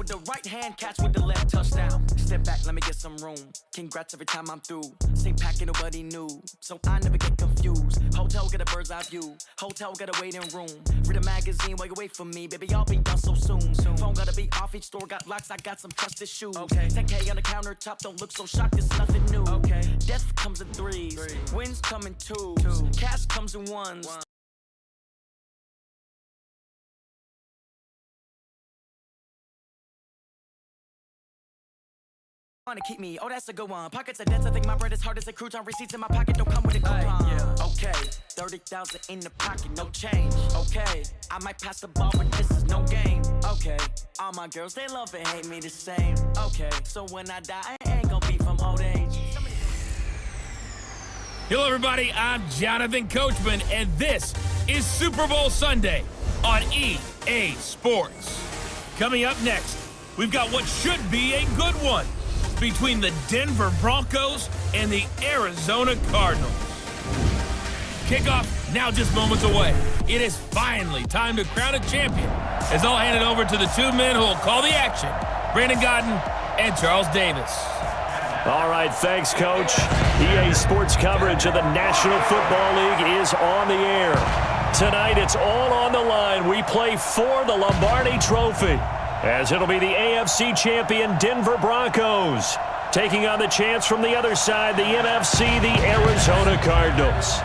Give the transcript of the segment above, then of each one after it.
with the right hand, catch with the left, touchdown. Step back, let me get some room. Congrats every time I'm through. Same pack and nobody knew, so I never get confused. Hotel get a bird's eye view. Hotel got a waiting room. Read a magazine while you wait for me, baby. I'll be done so soon. Phone gotta be off, each store got locks. I got some trusted shoes. Okay. 10K on the countertop, don't look so shocked. It's nothing new. Okay. Death comes in threes. Wins come in twos. Cash comes in ones. To keep me, oh that's a good one. Pockets of debts, I think my bread is hard as a crouton. Receipts in my pocket don't come with a coupon. Okay, 30,000 in the pocket, no change. Okay, I might pass the ball, but this is no game. Okay, all my girls, they love and hate me the same. Okay, so when I die, I ain't gonna be from old age. Hello everybody, I'm Jonathan Coachman, and this is Super Bowl Sunday on EA Sports. Coming up next, we've got what should be a good one between the Denver Broncos and the Arizona Cardinals. Kickoff now just moments away. It is finally time to crown a champion, as I'll hand it over to the two men who will call the action, Brandon Gaudin and Charles Davis. All right, thanks, Coach. EA Sports coverage of the National Football League is on the air. Tonight, it's all on the line. We play for the Lombardi Trophy, as it'll be the AFC champion Denver Broncos taking on the chance from the other side, the NFC, the Arizona Cardinals.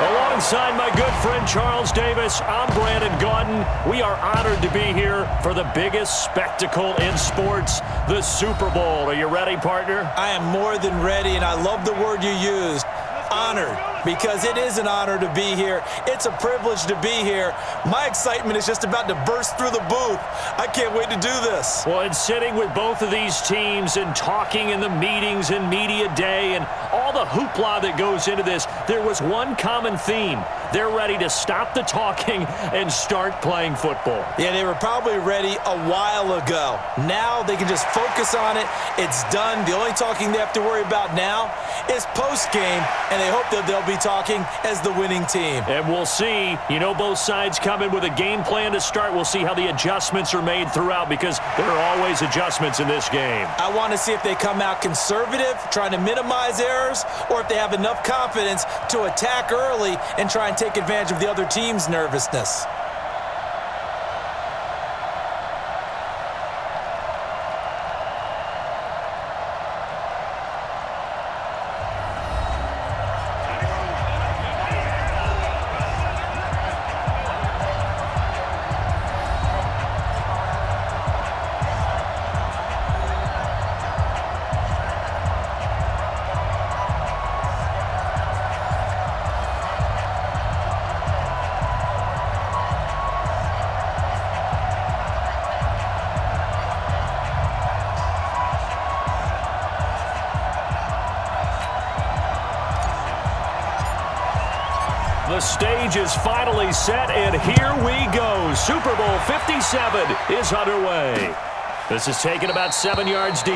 Alongside my good friend Charles Davis, I'm Brandon Gaudin. We are honored to be here for the biggest spectacle in sports, the Super Bowl. Are you ready, partner? I am more than ready, and I love the word you used, honored, because it is an honor to be here. It's a privilege to be here. My excitement is just about to burst through the booth. I can't wait to do this. Well, and sitting with both of these teams and talking in the meetings and media day and all the hoopla that goes into this, there was one common theme. They're ready to stop the talking and start playing football. Yeah, they were probably ready a while ago. Now they can just focus on it. It's done. The only talking they have to worry about now is post-game, and they hope that they'll be talking as the winning team. And we'll see. You know, both sides come in with a game plan to start. We'll see how the adjustments are made throughout, because there are always adjustments in this game. I want to see if they come out conservative, trying to minimize errors, or if they have enough confidence to attack early and try and take advantage of the other team's nervousness. The stage is finally set, and here we go. Super Bowl 57 is underway. This is taken about 7 yards deep.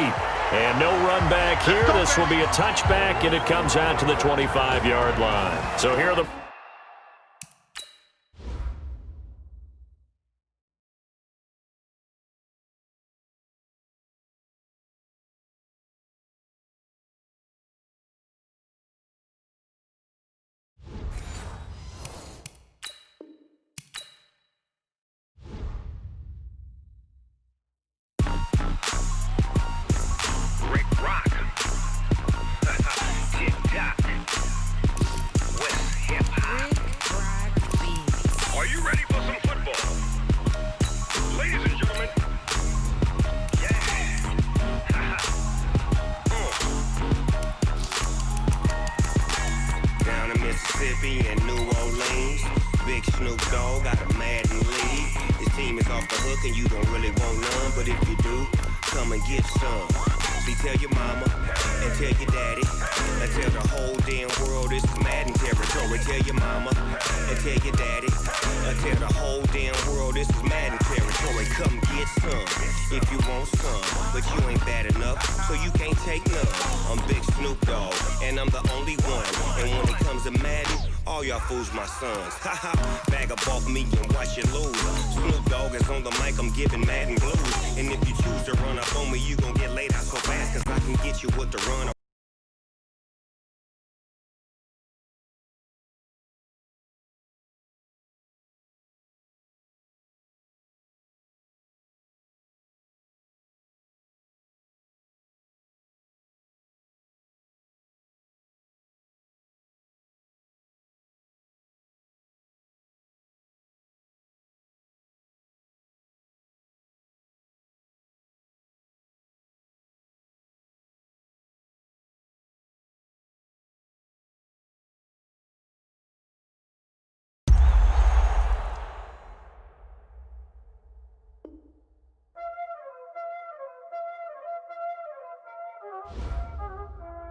And no run back here. This will be a touchback, and it comes out to the 25-yard line. So here are the... And New Orleans, Big Snoop Dogg got a Madden lead. This team is off the hook and you don't really want none, but if you do, come and get some. See, tell your mama and tell your daddy and tell the whole damn world this is Madden territory. Tell your mama and tell your daddy and tell the whole damn world this is Madden territory. Come get some if you want some, but you ain't bad enough, so you can't take none. I'm Big Snoop Dogg and I'm the only one, and when it comes to Madden, all y'all fools my sons. Haha, bag up off me and watch you lose. Snoop Dogg is on the mic, I'm giving Madden blues. get you with the run.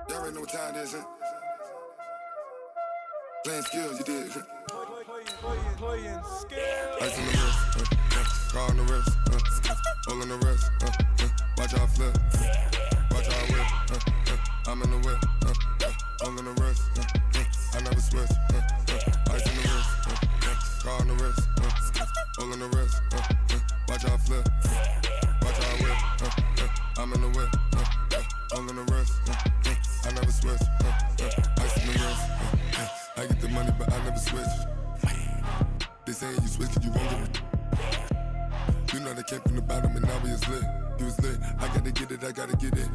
Y'all already know what time it is, huh? Playing skills, you did. Playing skills. Ice on the wrist, car on the wrist, hole in the wrist, watch how I flip, watch how I whip, I'm in the whip, hole in the wrist, I never switch, ice on the wrist, car on the wrist, hole in the wrist, watch how I flip, watch how I whip, I'm in the whip, hole in the wrist, I never switch, ice on the wrist, I get the money but I never switch. They saying you switch, you won't get it. You know they came from the bottom and now we is lit. You was lit, I gotta get it, I gotta get it.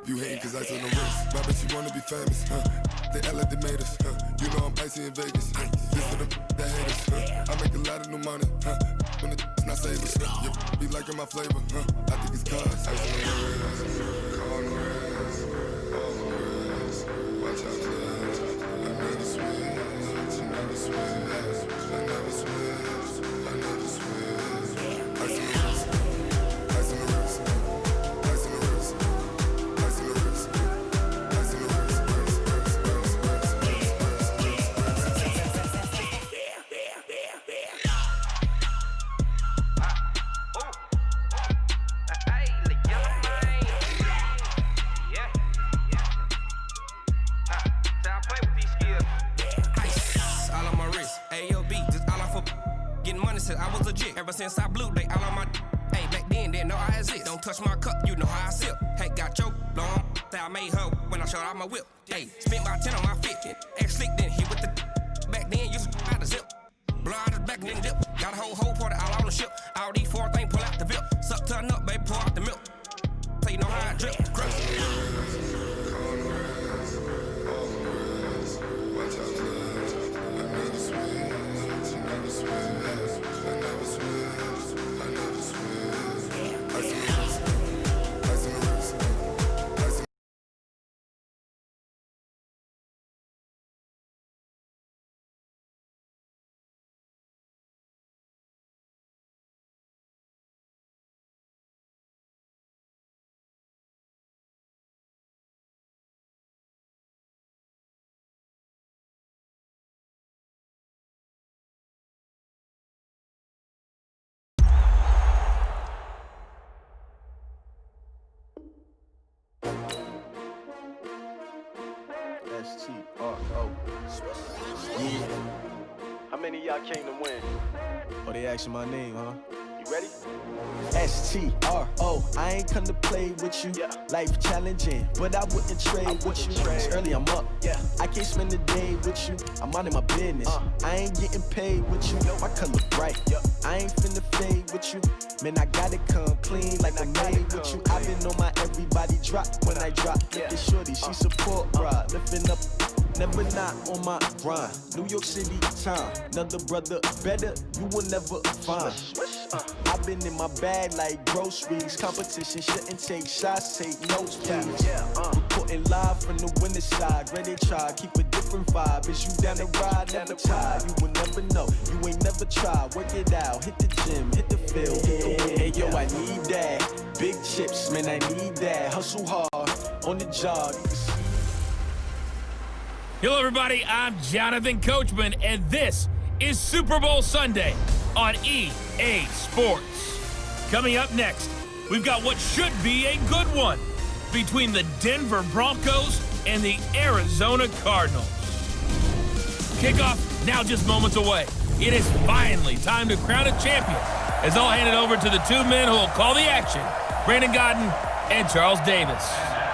You hating cause ice on the wrist. My bitch, you wanna be famous, They act like they made us, You know I'm icy in Vegas, This for them that hate us, I make a lot of new money, When it's not savers, You be liking my flavor, I think it's cause ice on the wrist, car on the wrist, all the wrist. Watch out, clutch, I never switch, I never switch. I never switch, I never switch. Ice on the wrist, ice on the wrist, ice on the wrist, ice on the wrist, ice on the wrist, I was legit ever since I blew they all on my hey back then didn't know I exist. Don't touch my cup, you know how I sip. Hey, got your long that I made her when I showed out my whip. Hey, spent about 10 on my fit. Ex slick then hit with the back then used to out the zip. Blow out his back and then dip. Got a whole party all on the ship. All these four things pull out the VIP. Suck turn up, baby, pour out the milk. So you know how I drip. S-T-R-O. Yeah. How many of y'all came to win? Oh, they asking my name, huh? You ready? S-T-R-O. I ain't come to play with you. Life challenging, but I wouldn't trade with you. It's early, I'm up. I can't spend the day with you. I'm out of my business. I ain't getting paid with you. My color bright. I ain't finna fade with you. Man, I gotta come clean like I made with you. I been on my everybody drop when I drop. Look at shorty, she support ride. Lifting up, never not on my grind. New York City time, another brother better, you will never find. I've been in my bag like groceries. Competition shouldn't take shots, take notes, please. Reporting live from the winter side. Ready to try, keep a different vibe. Is you down the ride, never tired. You will never know, you ain't never tried. Work it out, hit the gym, hit the field. Hey yo, I need that. Big chips, man, I need that. Hustle hard, on the job. Hello, everybody. I'm Jonathan Coachman, and this is Super Bowl Sunday on EA Sports. Coming up next, we've got what should be a good one between the Denver Broncos and the Arizona Cardinals. Kickoff now just moments away. It is finally time to crown a champion, as I'll hand it over to the two men who will call the action, Brandon Gaudin and Charles Davis.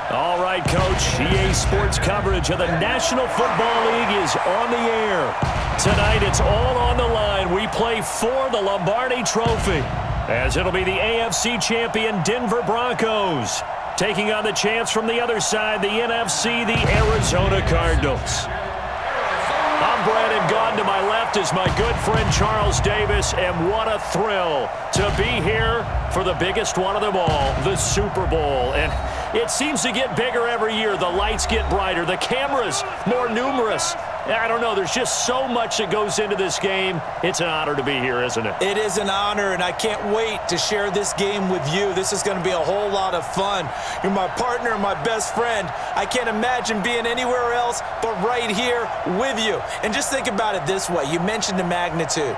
All right, Coach. EA Sports coverage of the National Football League is on the air. Tonight, it's all on the line. We play for the Lombardi Trophy, as it'll be the AFC champion Denver Broncos taking on the champs from the other side, the NFC, the Arizona Cardinals. I'm Brandon Gaudin. To my left is my good friend Charles Davis, and what a thrill to be here for the biggest one of them all, the Super Bowl. And it seems to get bigger every year. The lights get brighter, the cameras more numerous. I don't know, there's just so much that goes into this game. It's an honor to be here, isn't it? It is an honor, and I can't wait to share this game with you. This is going to be a whole lot of fun. You're my partner and my best friend. I can't imagine being anywhere else but right here with you. And just think about it this way. You mentioned the magnitude.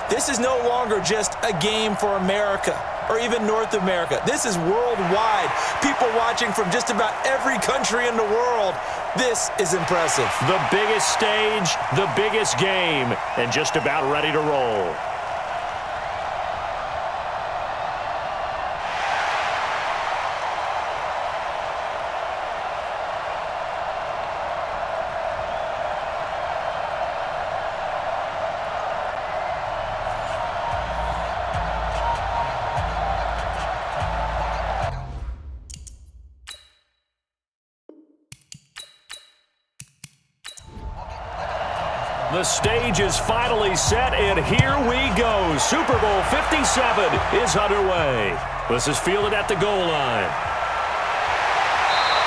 This is no longer just a game for America or even North America. This is worldwide. People watching from just about every country in the world. This is impressive. The biggest stage, the biggest game, and just about ready to roll. The stage is finally set, and here we go. Super Bowl 57 is underway. This is fielded at the goal line.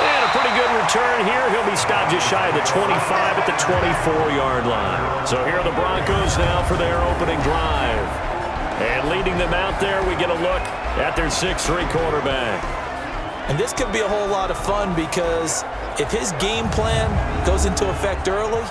And a pretty good return here. He'll be stopped just shy of the 25 at the 24-yard line. So here are the Broncos now for their opening drive. And leading them out there, we get a look at their 6'3" quarterback. And this could be a whole lot of fun because if his game plan goes into effect early,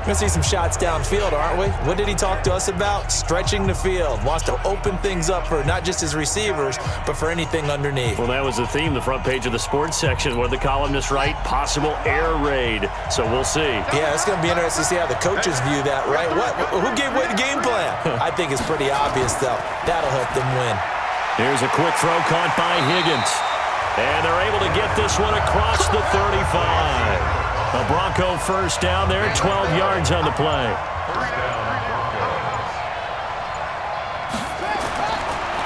we're going to see some shots downfield, aren't we? What did he talk to us about? Stretching the field. Wants to open things up for not just his receivers, but for anything underneath. Well, that was the theme, the front page of the sports section. What did the columnists write? Possible air raid. So we'll see. Yeah, it's going to be interesting to see how the coaches view that, right? Who gave away the game plan? I think it's pretty obvious, though. That'll help them win. Here's a quick throw caught by Higgins. And they're able to get this one across the 35. A Bronco first down there, 12 yards on the play.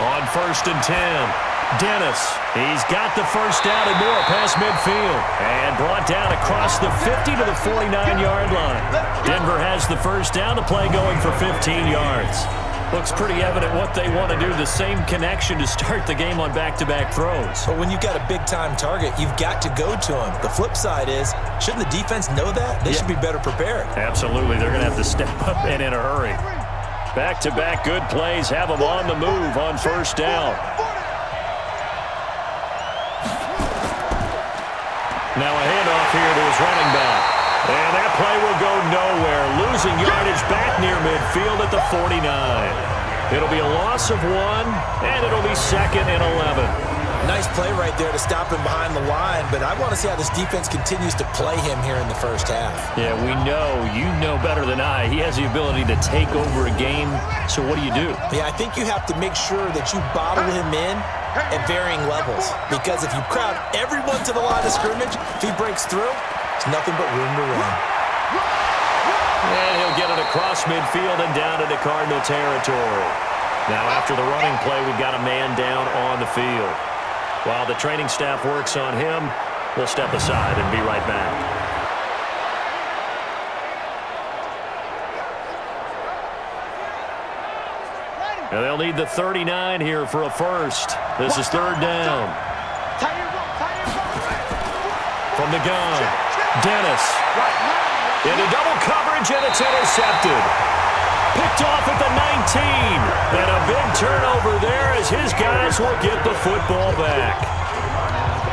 On 1st and 10, Dennis. He's got the first down and more past midfield. And brought down across the 50 to the 49-yard line. Denver has the first down, the play going for 15 yards. Looks pretty evident what they want to do. The same connection to start the game on back-to-back throws. But when you've got a big-time target, you've got to go to him. The flip side is, shouldn't the defense know that? They should be better prepared. Absolutely. They're going to have to step up and in a hurry. Back-to-back good plays have them on the move on first down. Now a handoff here to his running back. And that play will go nowhere. Losing yardage back near midfield at the 49. It'll be a loss of 1, and it'll be 2nd and 11. Nice play right there to stop him behind the line, but I want to see how this defense continues to play him here in the first half. Yeah, we know. You know better than I. He has the ability to take over a game, so what do you do? Yeah, I think you have to make sure that you bottle him in at varying levels, because if you crowd everyone to the line of scrimmage, if he breaks through, it's nothing but room to run. And he'll get it across midfield and down into Cardinal territory. Now after the running play, we've got a man down on the field. While the training staff works on him, we'll step aside and be right back. Now they'll need the 39 here for a first. This is 3rd down. From the gun, Dennis. Into double coverage, and it's intercepted. Picked off at the 19. And a big turnover there as his guys will get the football back.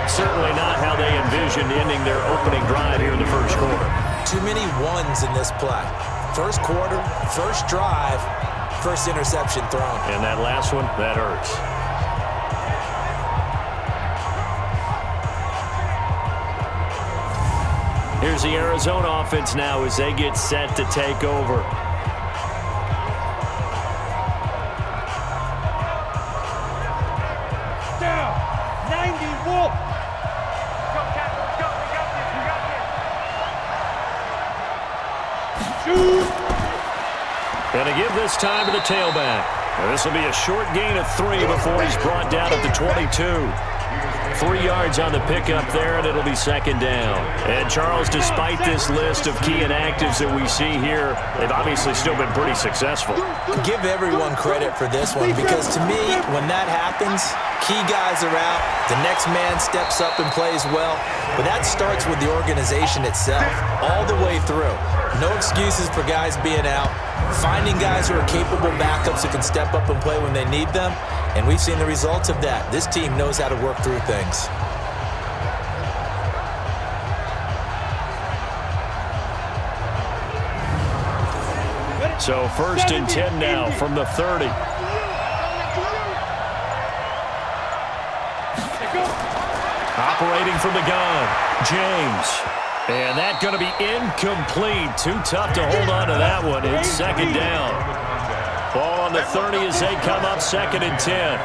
Certainly not how they envisioned ending their opening drive here in the first quarter. Too many ones in this play. First quarter, first drive, first interception thrown. And that last one, that hurts. Here's the Arizona offense now as they get set to take over. Down, 90 Wolf. And to give this time to the tailback. This will be a short gain of 3 before he's brought down at the 22. 3 yards on the pickup there, and it'll be second down. And, Charles, despite this list of key inactives that we see here, they've obviously still been pretty successful. Give everyone credit for this one because, to me, when that happens, key guys are out, the next man steps up and plays well. But that starts with the organization itself, all the way through. No excuses for guys being out. Finding guys who are capable backups who can step up and play when they need them. And we've seen the results of that. This team knows how to work through things. So 1st and 10 now from the 30. Operating from the gun, James. And that's going to be incomplete. Too tough to hold on to that one. It's second down. Ball on the 30 as they come up 2nd and 10.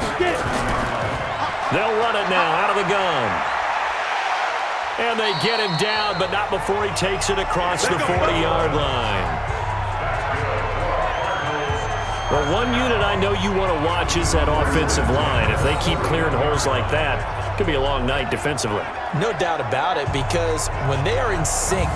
They'll run it now out of the gun. And they get him down, but not before he takes it across the 40-yard line. Well, one unit I know you want to watch is that offensive line. If they keep clearing holes like that, it could be a long night defensively. No doubt about it, because when they are in sync,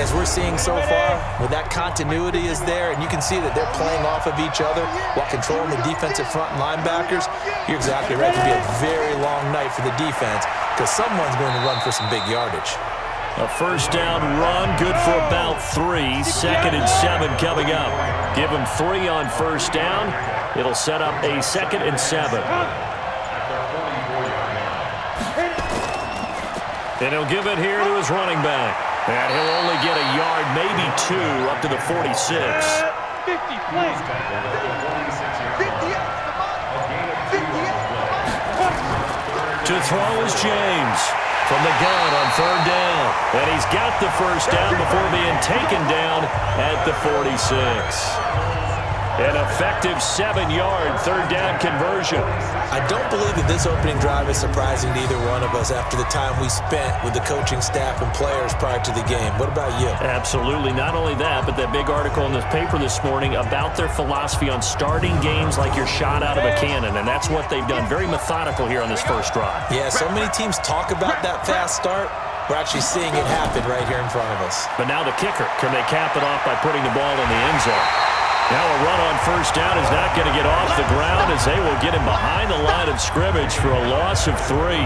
as we're seeing so far, when that continuity is there, and you can see that they're playing off of each other while controlling the defensive front linebackers, you're exactly right. It could be a very long night for the defense because someone's going to run for some big yardage. A first down run, good for about 3. 2nd and 7 coming up. Give him 3 on first down. It'll set up a 2nd and 7. And he'll give it here to his running back. And he'll only get a yard, maybe 2, up to the 46. 50 plays. 58. To throw is James. From the gun on 3rd down. And he's got the first down before being taken down at the 46. An effective 7-yard 3rd down conversion. I don't believe that this opening drive is surprising to either one of us after the time we spent with the coaching staff and players prior to the game. What about you? Absolutely. Not only that, but that big article in the paper this morning about their philosophy on starting games like you're shot out of a cannon, and that's what they've done. Very methodical here on this first drive. Yeah, so many teams talk about that fast start. We're actually seeing it happen right here in front of us. But now the kicker. Can they cap it off by putting the ball in the end zone? Now a run on first down is not going to get off the ground as they will get him behind the line of scrimmage for a loss of 3.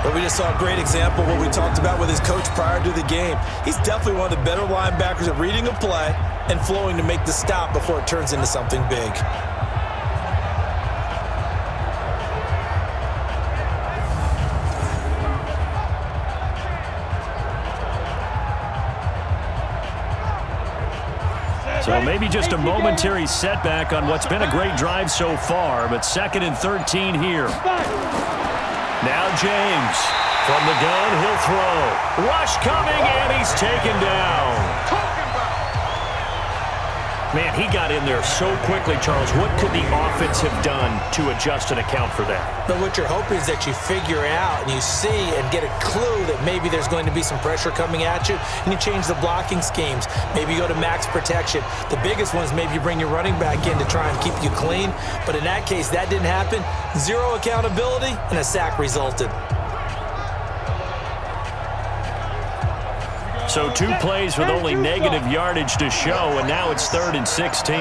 But we just saw a great example of what we talked about with his coach prior to the game. He's definitely one of the better linebackers at reading a play and flowing to make the stop before it turns into something big. So maybe just a momentary setback on what's been a great drive so far, but 2nd and 13 here. Now James. From the gun, he'll throw. Rush coming, and he's taken down. Man, he got in there so quickly, Charles. What could the offense have done to adjust and account for that? But what you're hoping is that you figure out and you see and get a clue that maybe there's going to be some pressure coming at you, and you change the blocking schemes. Maybe you go to max protection. The biggest one is maybe you bring your running back in to try and keep you clean. But in that case, that didn't happen. 0 accountability, and a sack resulted. So 2 plays with only negative yardage to show, and now it's 3rd and 16.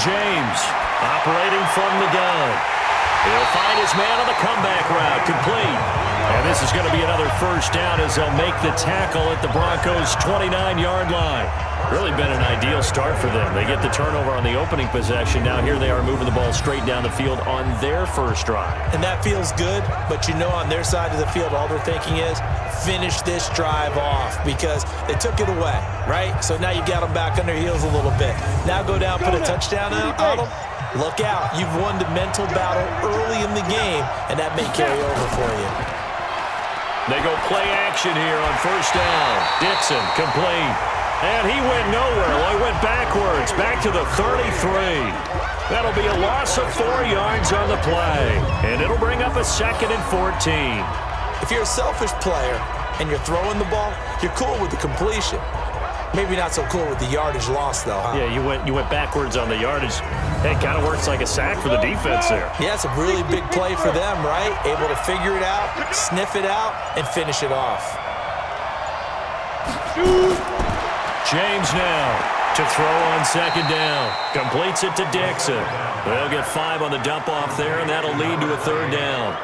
James operating from the gun. He'll find his man on the comeback route, complete. And this is going to be another first down as they'll make the tackle at the Broncos' 29-yard line. Really been an ideal start for them. They get the turnover on the opening possession. Now here they are moving the ball straight down the field on their first drive. And that feels good, but you know on their side of the field all they're thinking is finish this drive off because they took it away, right? So now you got them back on their heels a little bit. Now go down, put a touchdown on them. Look out. You've won the mental battle early in the game, and that may carry over for you. They go play action here on first down. Dixon complete. And he went nowhere. Well, he went backwards, back to the 33. That'll be a loss of 4 yards on the play. And it'll bring up a 2nd and 14. If you're a selfish player, and you're throwing the ball, you're cool with the completion. Maybe not so cool with the yardage loss, though, huh? Yeah, you went backwards on the yardage. It kind of works like a sack for the defense there. Yeah, it's a really big play for them, right? Able to figure it out, sniff it out, and finish it off. James now to throw on second down. Completes it to Dixon. They'll get 5 on the dump-off there, and that'll lead to a third down.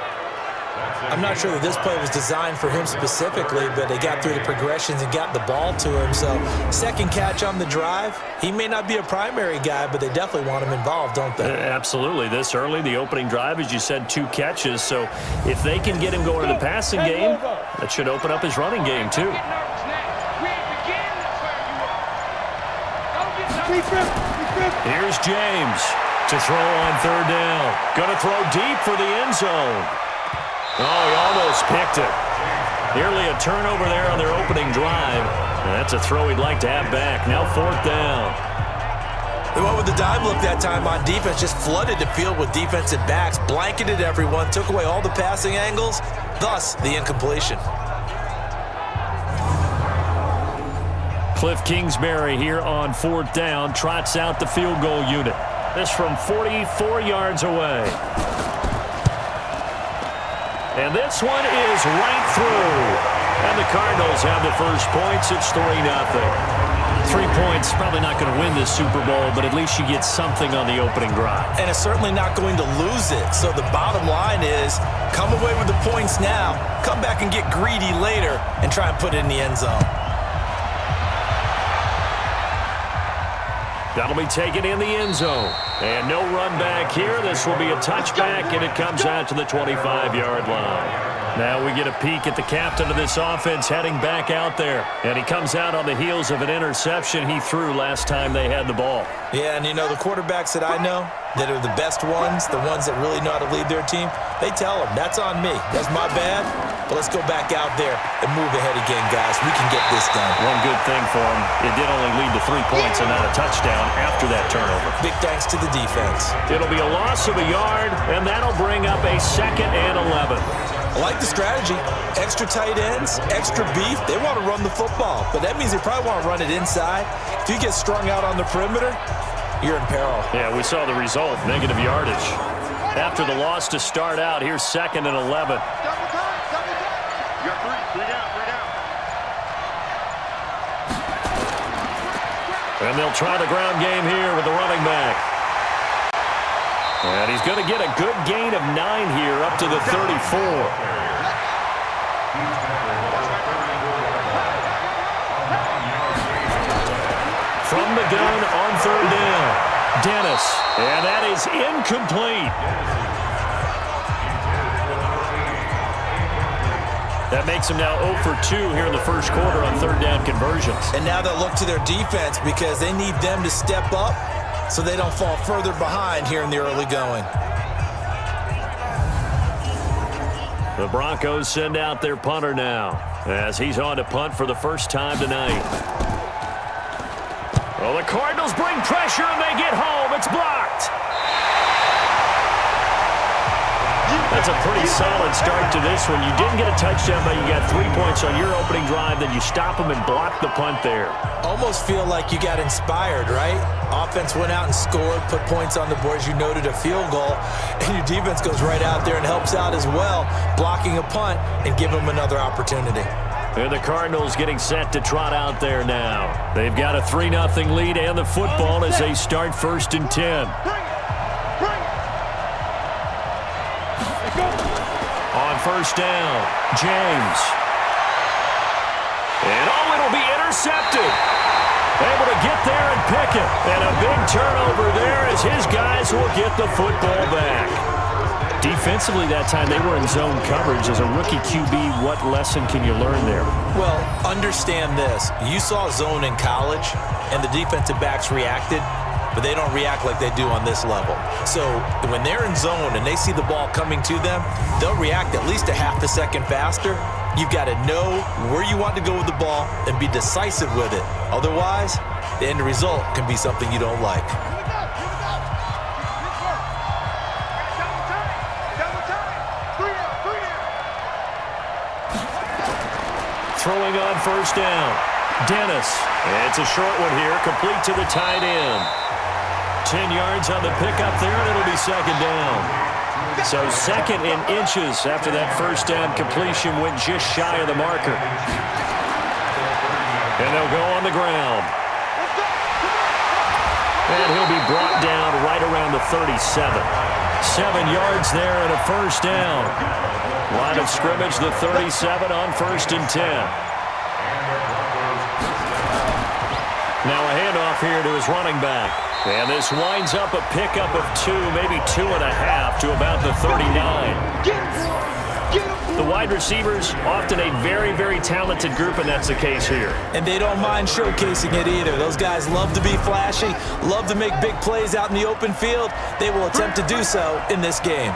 I'm not sure that this play was designed for him specifically, but they got through the progressions and got the ball to him. So second catch on the drive. He may not be a primary guy, but they definitely want him involved, don't they? Absolutely. This early, the opening drive, as you said, 2 catches. So if they can get him going in the passing game, that should open up his running game too. Here's James to throw on third down. Going to throw deep for the end zone. Oh, he almost picked it. Nearly a turnover there on their opening drive. And that's a throw he'd like to have back. Now fourth down. They went with the dime look that time on defense, just flooded the field with defensive backs, blanketed everyone, took away all the passing angles, thus the incompletion. Cliff Kingsbury here on fourth down, trots out the field goal unit. This from 44 yards away. And this one is right through. And the Cardinals have the first points. It's 3-0. 3 points, probably not going to win this Super Bowl, but at least you get something on the opening drive. And it's certainly not going to lose it. So the bottom line is, come away with the points now, come back and get greedy later, and try and put it in the end zone. That'll be taken in the end zone. And no run back here. This will be a touchback, and it comes out to the 25-yard line. Now we get a peek at the captain of this offense heading back out there. And he comes out on the heels of an interception he threw last time they had the ball. Yeah, and you know, the quarterbacks that I know that are the best ones, the ones that really know how to lead their team, they tell them, that's on me. That's my bad. But let's go back out there and move ahead again, guys. We can get this done. One good thing for him, it did only lead to 3 points and not a touchdown after that turnover. Big thanks to the defense. It'll be a loss of a yard, and that'll bring up a 2nd and 11. I like the strategy. Extra tight ends, extra beef. They want to run the football, but that means they probably want to run it inside. If you get strung out on the perimeter, you're in peril. Yeah, we saw the result, negative yardage. After the loss to start out, here's 2nd and 11. You got 3 down. And they'll try the ground game here with the running back. And he's going to get a good gain of 9 here up to the 34. From the gun on third down, Dennis. And that is incomplete. That makes them now 0 for 2 here in the first quarter on third down conversions. And now they'll look to their defense because they need them to step up so they don't fall further behind here in the early going. The Broncos send out their punter now as he's on to punt for the first time tonight. Well, the Cardinals bring pressure and they get home. It's blocked. That's a pretty solid start to this one. You didn't get a touchdown, but you got 3 points on your opening drive. Then you stop them and block the punt there. Almost feel like you got inspired, right? Offense went out and scored, put points on the board, as you noted, a field goal. And your defense goes right out there and helps out as well, blocking a punt and give them another opportunity. And the Cardinals getting set to trot out there now. They've got a 3-0 lead and the football as they start 1st and 10. On first down, James. And it'll be intercepted. Able to get there and pick it. And a big turnover there as his guys will get the football back. Defensively that time, they were in zone coverage. As a rookie QB, what lesson can you learn there? Well, understand this. You saw zone in college, and the defensive backs reacted, but they don't react like they do on this level. So when they're in zone and they see the ball coming to them, they'll react at least a half a second faster. You've got to know where you want to go with the ball and be decisive with it. Otherwise, the end result can be something you don't like. throwing on first down. Dennis. It's a short one here, complete to the tight end. 10 yards on the pickup there, and it'll be second down. So second in inches after that first down completion went just shy of the marker. And they'll go on the ground. And he'll be brought down right around the 37. 7 yards there and a first down. Line of scrimmage, the 37 on 1st and 10. Now a handoff here to his running back. And this winds up a pickup of 2, maybe 2.5 to about the 39. The wide receivers, often a very, very talented group, and that's the case here. And they don't mind showcasing it either. Those guys love to be flashy, love to make big plays out in the open field. They will attempt to do so in this game.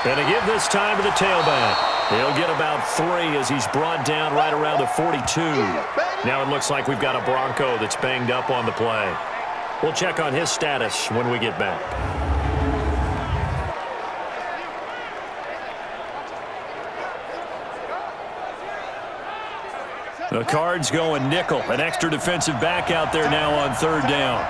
And to give this time to the tailback. He'll get about 3 as he's brought down right around the 42. Now it looks like we've got a Bronco that's banged up on the play. We'll check on his status when we get back. The Cards going nickel. An extra defensive back out there now on 3rd down.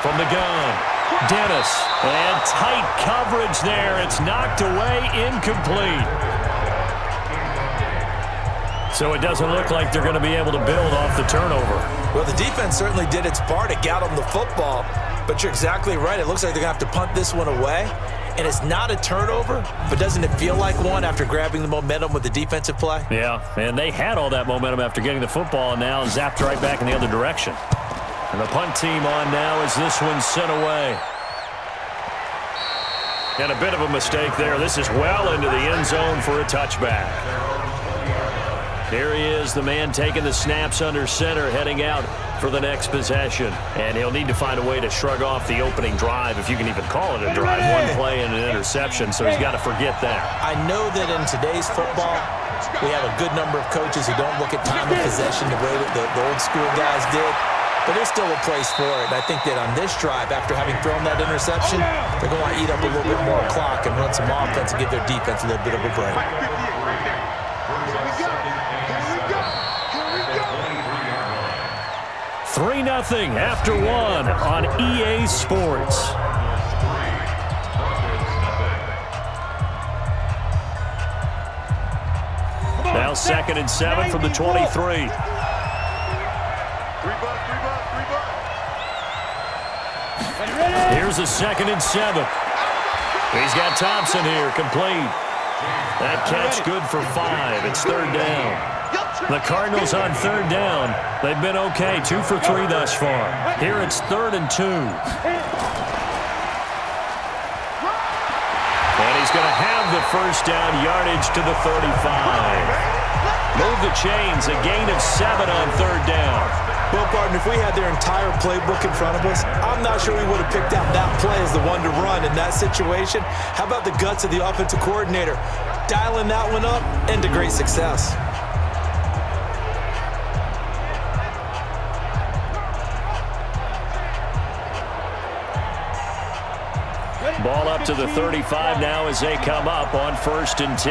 From the gun. Dennis, and tight coverage there. It's knocked away, incomplete. So it doesn't look like they're going to be able to build off the turnover. Well, the defense certainly did its part to get them the football, but you're exactly right. It looks like they're going to have to punt this one away, and it's not a turnover, but doesn't it feel like one after grabbing the momentum with the defensive play? Yeah, and they had all that momentum after getting the football, and now zapped right back in the other direction. And the punt team on now as this one's sent away. And a bit of a mistake there. This is well into the end zone for a touchback. Here he is, the man taking the snaps under center, heading out for the next possession. And he'll need to find a way to shrug off the opening drive, if you can even call it a drive. One play and an interception, so he's got to forget that. I know that in today's football, we have a good number of coaches who don't look at time of possession the way that the old school guys did. But there's still a place for it. And I think that on this drive, after having thrown that interception, they're going to eat up a little bit more clock and run some offense and give their defense a little bit of a break. 3-0 after 1 on EA Sports. Now 2nd and 7 from the 23. Here's a 2nd and 7. He's got Thompson here, complete. That catch good for 5. It's 3rd down. The Cardinals on 3rd down. They've been okay, 2 for 3 thus far. Here it's 3rd and 2. And he's going to have the first down, yardage to the 35. Move the chains, a gain of 7 on 3rd down. Well, partner, if we had their entire playbook in front of us, I'm not sure we would have picked out that play as the one to run in that situation. How about the guts of the offensive coordinator? Dialing that one up into great success. Ball up to the 35 now as they come up on 1st and 10.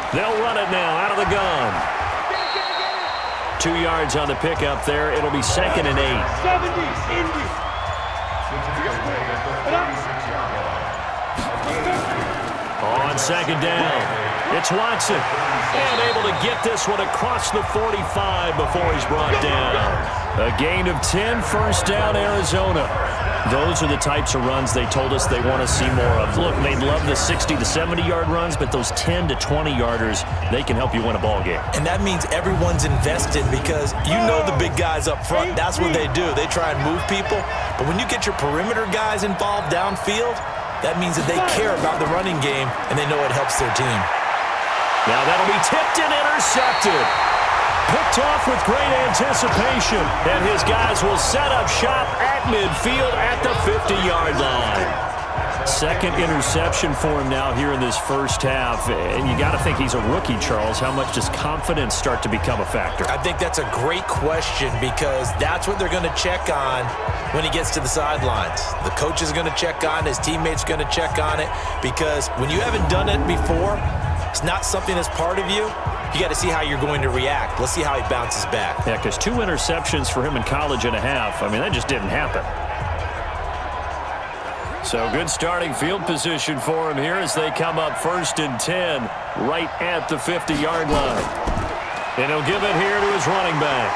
They'll run it now out of the gun. 2 yards on the pickup there. It'll be 2nd and 8. On 2nd down, it's Watson. And able to get this one across the 45 before he's brought down. A gain of 10, 1st down, Arizona. Those are the types of runs they told us they want to see more of. Look, they love the 60 to 70-yard runs, but those 10 to 20-yarders, they can help you win a ball game. And that means everyone's invested because you know the big guys up front, that's what they do. They try and move people. But when you get your perimeter guys involved downfield, that means that they care about the running game and they know it helps their team. Now that'll be tipped and intercepted. Picked off with great anticipation. And his guys will set up shop at midfield at the 50-yard line. Second interception for him now here in this first half. And you got to think he's a rookie, Charles. How much does confidence start to become a factor? I think that's a great question because that's what they're going to check on when he gets to the sidelines. The coach is going to check on it. His teammates going to check on it because when you haven't done it before, it's not something that's part of you. You got to see how you're going to react. Let's see how he bounces back. Yeah, because 2 interceptions for him in college and a half. I mean, that just didn't happen. So good starting field position for him here as they come up 1st and 10 right at the 50-yard line. And he'll give it here to his running back.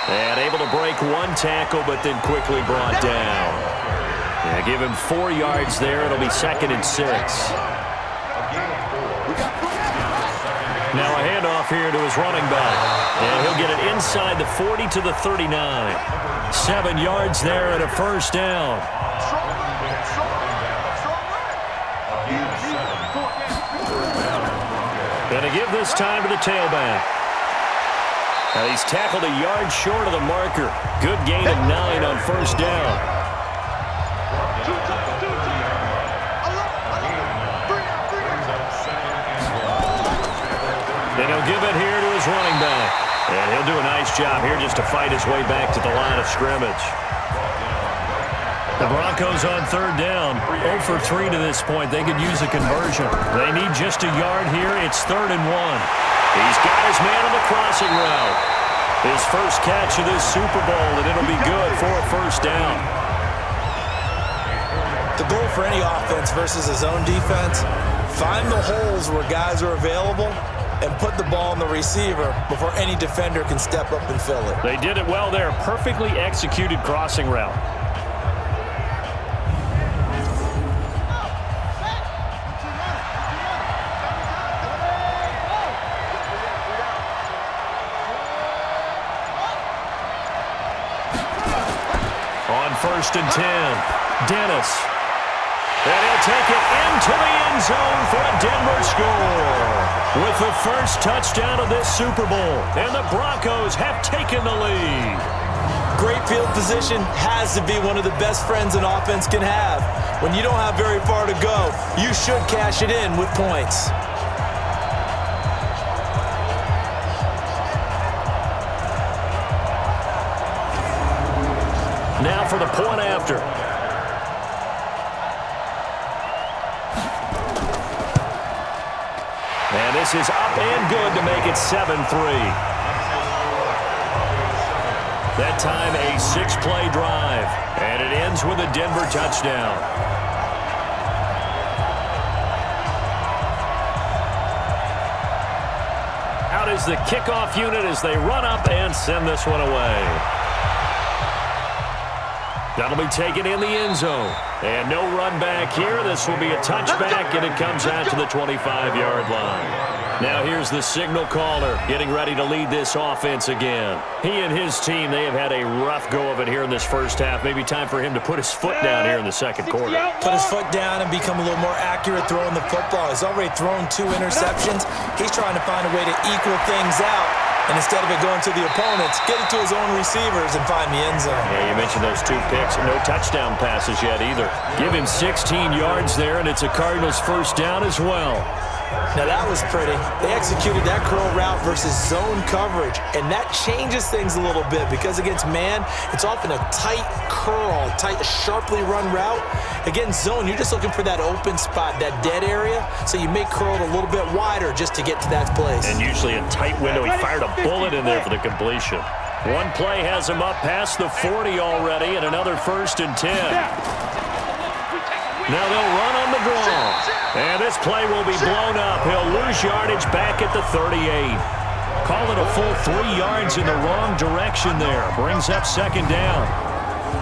And able to break 1 tackle, but then quickly brought down. Yeah, give him 4 yards there. It'll be 2nd and 6. Now a handoff here to his running back. And he'll get it inside the 40 to the 39. 7 yards there and a first down. Going to give this time to the tailback. Now he's tackled a yard short of the marker. Good gain of 9 on first down. And he'll give it here to his running back. And he'll do a nice job here just to fight his way back to the line of scrimmage. The Broncos on 3rd down. 0 for 3 to this point. They could use a conversion. They need just a yard here. It's 3rd and 1. He's got his man on the crossing route. His first catch of this Super Bowl, and it'll be good for a first down. The goal for any offense versus a zone defense, find the holes where guys are available and put the ball in the receiver before any defender can step up and fill it. They did it well there. Perfectly executed crossing route. On 1st and 10, Dennis. And he'll take it into the end zone for a Denver score. With the first touchdown of this Super Bowl. And the Broncos have taken the lead. Great field position has to be one of the best friends an offense can have. When you don't have very far to go, you should cash it in with points. Now for the point after. And this is up and good to make it 7-3. That time a 6-play drive. And it ends with a Denver touchdown. Out is the kickoff unit as they run up and send this one away. That'll be taken in the end zone. And no run back here. This will be a touchback, and it comes out to the 25-yard line. Now here's the signal caller getting ready to lead this offense again. He and his team, they have had a rough go of it here in this first half. Maybe time for him to put his foot down here in the second quarter. Put his foot down and become a little more accurate throwing the football. He's already thrown 2 interceptions. He's trying to find a way to equal things out. And instead of it going to the opponents, get it to his own receivers and find the end zone. Yeah, you mentioned those 2 picks. No touchdown passes yet either. Give him 16 yards there, and it's a Cardinals first down as well. Now that was pretty. They executed that curl route versus zone coverage, and that changes things a little bit because against man, it's often a tight curl, tight, sharply run route. Against zone, you're just looking for that open spot, that dead area, so you may curl it a little bit wider just to get to that place. And usually a tight window. He fired a bullet in there for the completion. One play has him up past the 40 already, and another 1st and 10. Now they'll run on the draw. And this play will be blown up. He'll lose yardage back at the 38. Call it a full 3 yards in the wrong direction there. Brings up 2nd down.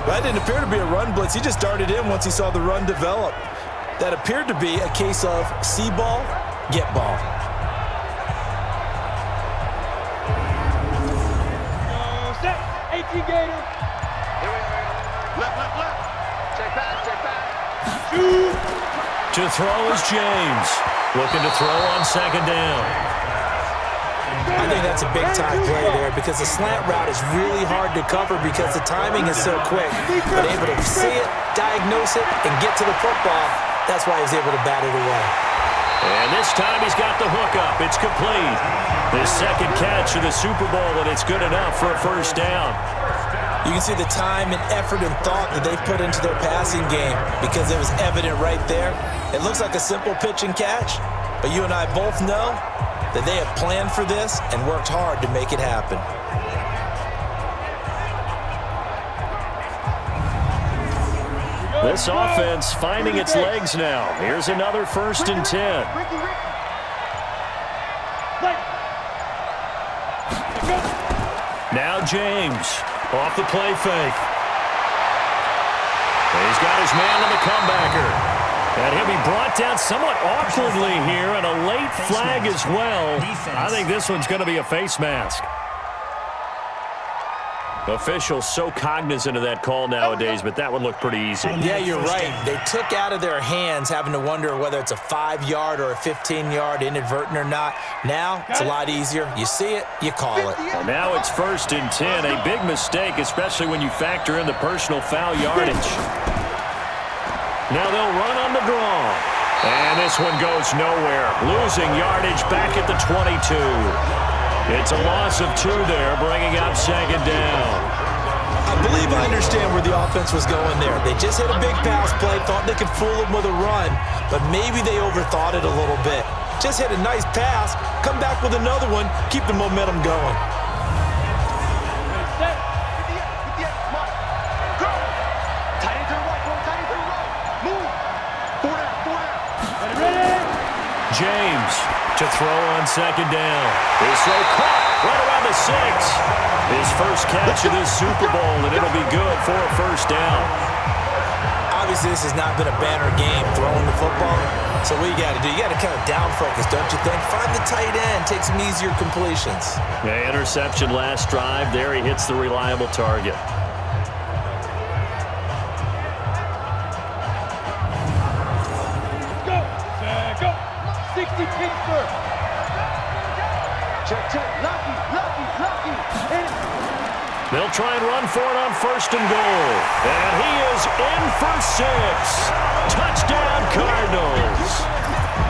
That didn't appear to be a run blitz. He just darted in once he saw the run develop. That appeared to be a case of see ball, get ball. Set. 18 Gator. Here we are. Left. Check back. Shoot. To throw is James. Looking to throw on 2nd down. I think that's a big-time play there because the slant route is really hard to cover because the timing is so quick. But able to see it, diagnose it, and get to the football, that's why he was able to bat it away. And this time he's got the hook up. It's complete. His second catch of the Super Bowl, and it's good enough for a first down. You can see the time and effort and thought that they've put into their passing game because it was evident right there. It looks like a simple pitch and catch, but you and I both know that they have planned for this and worked hard to make it happen. This offense finding its legs now. Here's another 1st and 10. Now James off the play fake. He's got his man on the comebacker. And he'll be brought down somewhat awkwardly here, and a late flag as well. I think this one's going to be a face mask. Officials so cognizant of that call nowadays, but that one looked pretty easy. Yeah, you're right. They took out of their hands having to wonder whether it's a 5-yard or a 15-yard inadvertent or not. Now, it's a lot easier. You see it, you call it. And now it's 1st and 10. A big mistake, especially when you factor in the personal foul yardage. Now they'll run on the draw. And this one goes nowhere. Losing yardage back at the 22. It's a loss of 2 there, bringing up 2nd down. I believe I understand where the offense was going there. They just hit a big pass play, thought they could fool them with a run, but maybe they overthought it a little bit. Just hit a nice pass, come back with another one, keep the momentum going. James to throw on 2nd down. His throw caught right around the 6. His first catch of this Super Bowl, and it'll be good for a first down. Obviously, this has not been a banner game throwing the football. So what you got to do, you got to kind of down focus, don't you think? Find the tight end, take some easier completions. Yeah, interception last drive. There he hits the reliable target. They'll try and run for it on 1st and goal. And he is in for 6. Touchdown, Cardinals.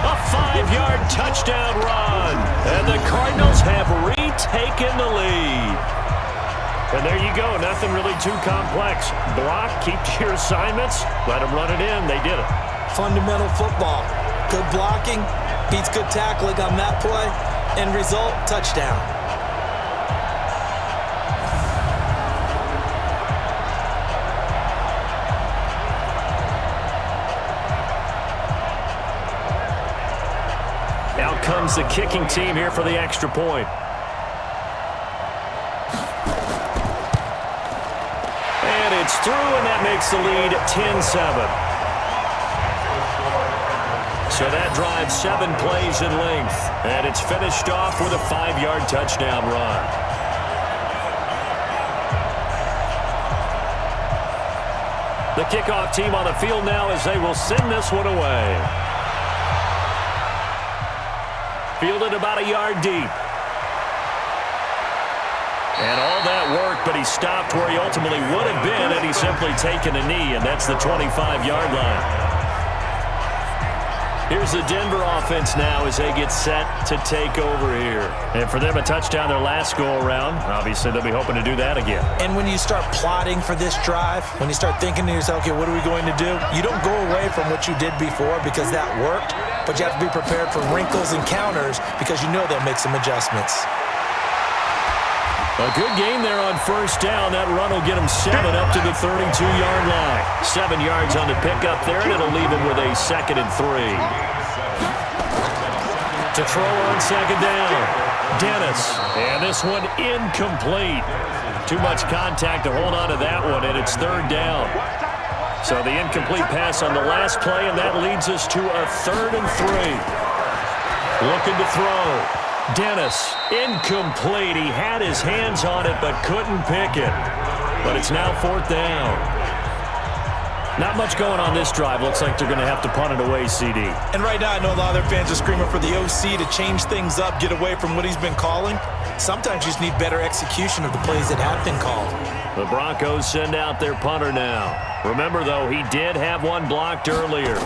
A 5-yard touchdown run. And the Cardinals have retaken the lead. And there you go. Nothing really too complex. Block, keep to your assignments, let them run it in. They did it. Fundamental football. Good blocking beats good tackling on that play. End result, touchdown. Out comes the kicking team here for the extra point. And it's through, and that makes the lead 10-7. So that drives 7 plays in length, and it's finished off with a 5-yard touchdown run. The kickoff team on the field now as they will send this one away. Fielded about a yard deep. And all that work, but he stopped where he ultimately would have been had he simply taken a knee, and that's the 25-yard line. Here's the Denver offense now as they get set to take over here. And for them, a touchdown their last go-around. Obviously, they'll be hoping to do that again. And when you start plotting for this drive, when you start thinking to yourself, okay, what are we going to do? You don't go away from what you did before because that worked, but you have to be prepared for wrinkles and counters because you know they'll make some adjustments. A good gain there on 1st down. That run will get him 7 up to the 32-yard line. 7 yards on the pickup there, and it'll leave him with a 2nd and 3. To throw on 2nd down, Dennis. And this one incomplete. Too much contact to hold on to that one, and it's 3rd down. So the incomplete pass on the last play, and that leads us to a 3rd and 3. Looking to throw. Dennis, incomplete. He had his hands on it but couldn't pick it. But it's now 4th down. Not much going on this drive. Looks like they're going to have to punt it away, CD. And right now, I know a lot of their fans are screaming for the OC to change things up, get away from what he's been calling. Sometimes you just need better execution of the plays that have been called. The Broncos send out their punter now. Remember, though, he did have one blocked earlier.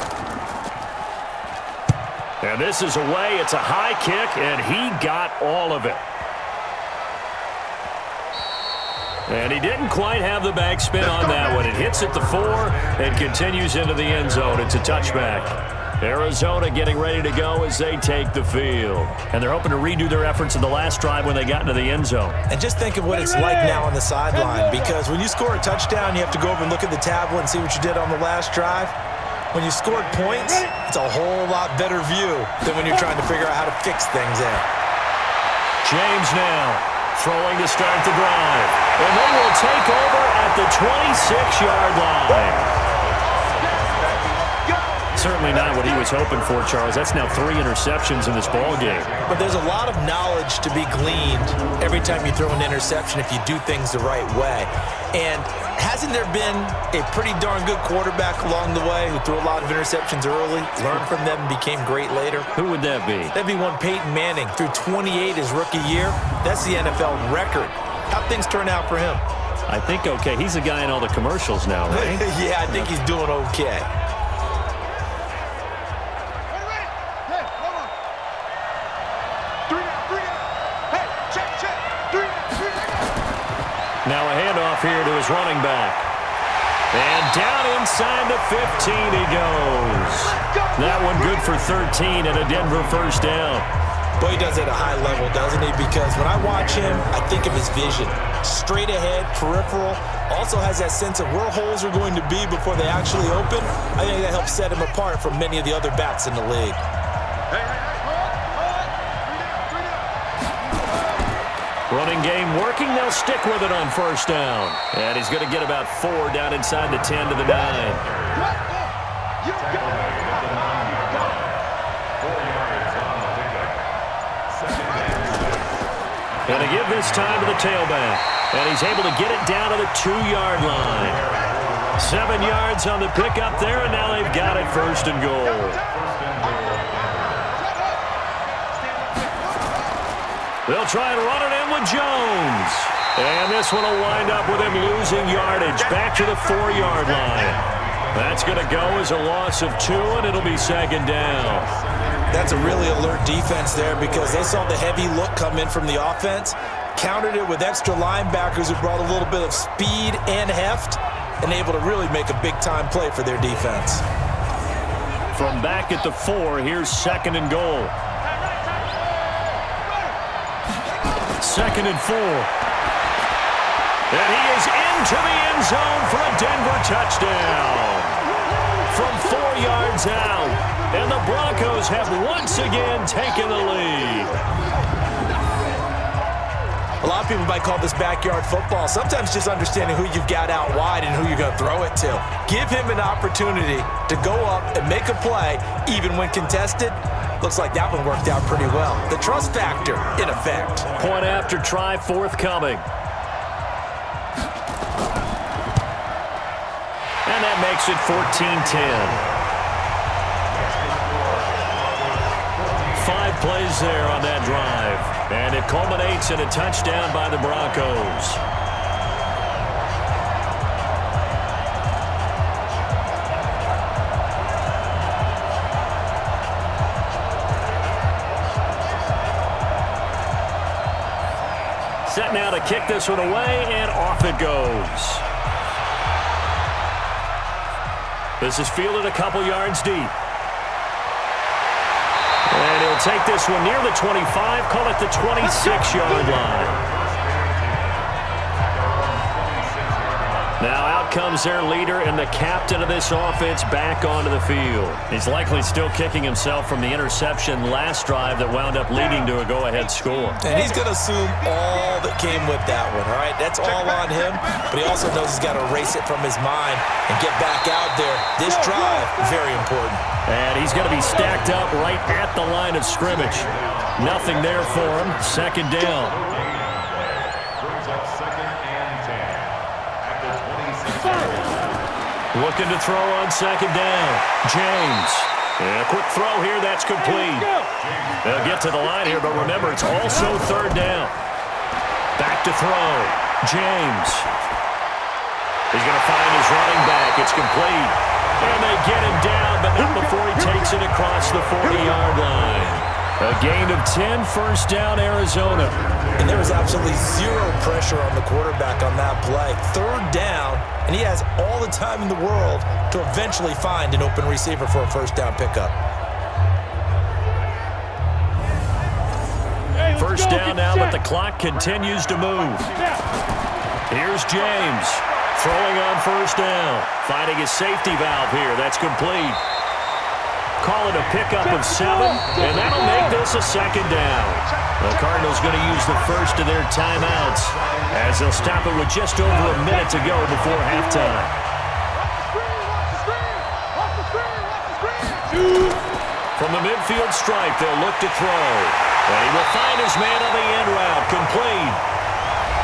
And this is away. It's a high kick, and he got all of it. And he didn't quite have the backspin on that one. It hits at the 4 and continues into the end zone. It's a touchback. Arizona getting ready to go as they take the field. And they're hoping to redo their efforts in the last drive when they got into the end zone. And just think of what it's like now on the sideline, because when you score a touchdown, you have to go over and look at the tablet and see what you did on the last drive. When you scored points, it's a whole lot better view than when you're trying to figure out how to fix things there. James now throwing to start the drive. And they will take over at the 26-yard line. Certainly not what he was hoping for, Charles. That's now 3 interceptions in this ballgame. But there's a lot of knowledge to be gleaned every time you throw an interception if you do things the right way. And hasn't there been a pretty darn good quarterback along the way who threw a lot of interceptions early, learned from them, and became great later? Who would that be? That'd be one Peyton Manning. Threw 28 his rookie year. That's the NFL record. How'd things turn out for him? I think okay. He's the guy in all the commercials now, right? Yeah, I think he's doing okay. Now a handoff here to his running back. And down inside the 15 he goes. That one good for 13 and a Denver first down. But he does it at a high level, doesn't he? Because when I watch him, I think of his vision. Straight ahead, peripheral. Also has that sense of where holes are going to be before they actually open. I think that helps set him apart from many of the other backs in the league. Running game working. They'll stick with it on first down. And he's going to get about 4 down inside the 10 to the 9. And they give this time to the tailback. And he's able to get it down to the 2-yard line. 7 yards on the pickup there, and now they've got it first and goal. They'll try and run it in with Jones. And this one will wind up with him losing yardage back to the 4-yard line. That's going to go as a loss of 2, and it'll be second down. That's a really alert defense there because they saw the heavy look come in from the offense, countered it with extra linebackers who brought a little bit of speed and heft, and able to really make a big-time play for their defense. From back at the 4, here's second and goal. Second and 4. And he is into the end zone for a Denver touchdown. From 4 yards out. And the Broncos have once again taken the lead. A lot of people might call this backyard football. Sometimes just understanding who you've got out wide and who you're going to throw it to. Give him an opportunity to go up and make a play, even when contested. Looks like that one worked out pretty well. The trust factor, in effect. Point after try forthcoming. And that makes it 14-10. 5 plays there on that drive. And it culminates in a touchdown by the Broncos. Set now to kick this one away, and off it goes. This is fielded a couple yards deep. And he'll take this one near the 25, call it the 26-yard line. Now out comes their leader and the captain of this offense back onto the field. He's likely still kicking himself from the interception last drive that wound up leading to a go-ahead score. And he's going to assume all that came with that one, all right? That's all on him, but he also knows he's got to erase it from his mind and get back out there. This drive, very important. And he's going to be stacked up right at the line of scrimmage. Nothing there for him. Second down. Looking to throw on second down. James. And a quick throw here. That's complete. They'll get to the line here, but remember, it's also third down. Back to throw. James. He's going to find his running back. It's complete. And they get him down, but not before he takes it across the 40-yard line. A gain of 10, first down, Arizona. And there was absolutely zero pressure on the quarterback on that play. Third down, and he has all the time in the world to eventually find an open receiver for a first down pickup. First down now, but the clock continues to move. Here's James. Throwing on first down. Finding his safety valve here. That's complete. Call it a pickup of 7, and that'll make this a second down. The Cardinals going to use the first of their timeouts as they'll stop it with just over a minute to go before halftime. From the midfield stripe, they'll look to throw. And he will find his man on the end route. Complete.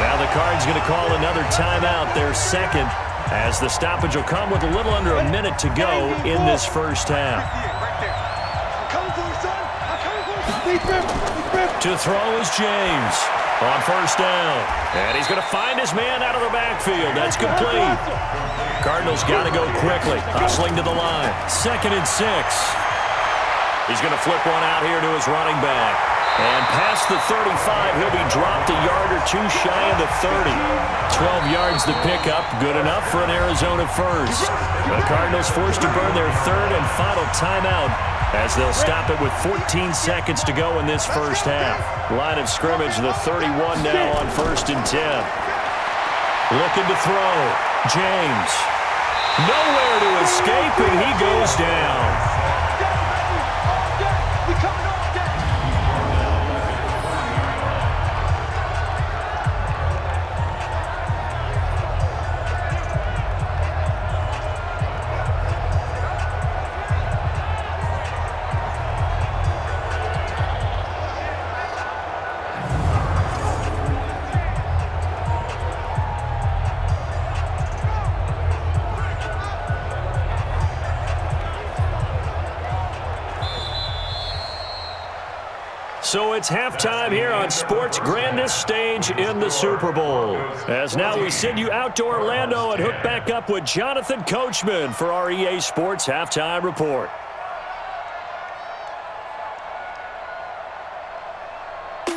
Now the Cards going to call another timeout, their second, as the stoppage will come with a little under a minute to go in this first half. To throw is James on first down. And he's going to find his man out of the backfield. That's complete. Cardinals got to go quickly. Hustling to the line. 2nd and 6. He's going to flip one out here to his running back. And past the 35, he'll be dropped a yard or two shy of the 30. 12 yards to pick up, good enough for an Arizona first. The Cardinals forced to burn their third and final timeout as they'll stop it with 14 seconds to go in this first half. Line of scrimmage, the 31 now on 1st and 10. Looking to throw. James. Nowhere to escape, and he goes down. So it's halftime here on sports' grandest stage in the Super Bowl. As now we send you out to Orlando and hook back up with Jonathan Coachman for our EA Sports Halftime Report.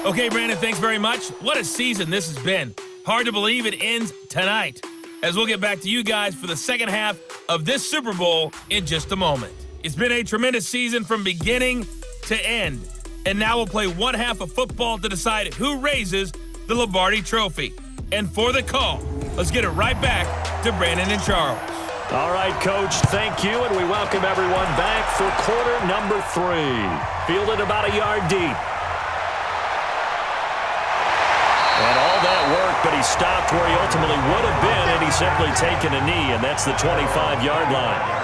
Okay, Brandon, thanks very much. What a season this has been. Hard to believe it ends tonight, as we'll get back to you guys for the second half of this Super Bowl in just a moment. It's been a tremendous season from beginning to end. And now we'll play one half of football to decide who raises the Lombardi Trophy. And for the call, let's get it right back to Brandon and Charles. All right, Coach, thank you, and we welcome everyone back for quarter number 3. Fielded about a yard deep. And all that work, but he stopped where he ultimately would have been, and he's simply taken a knee, and that's the 25-yard line.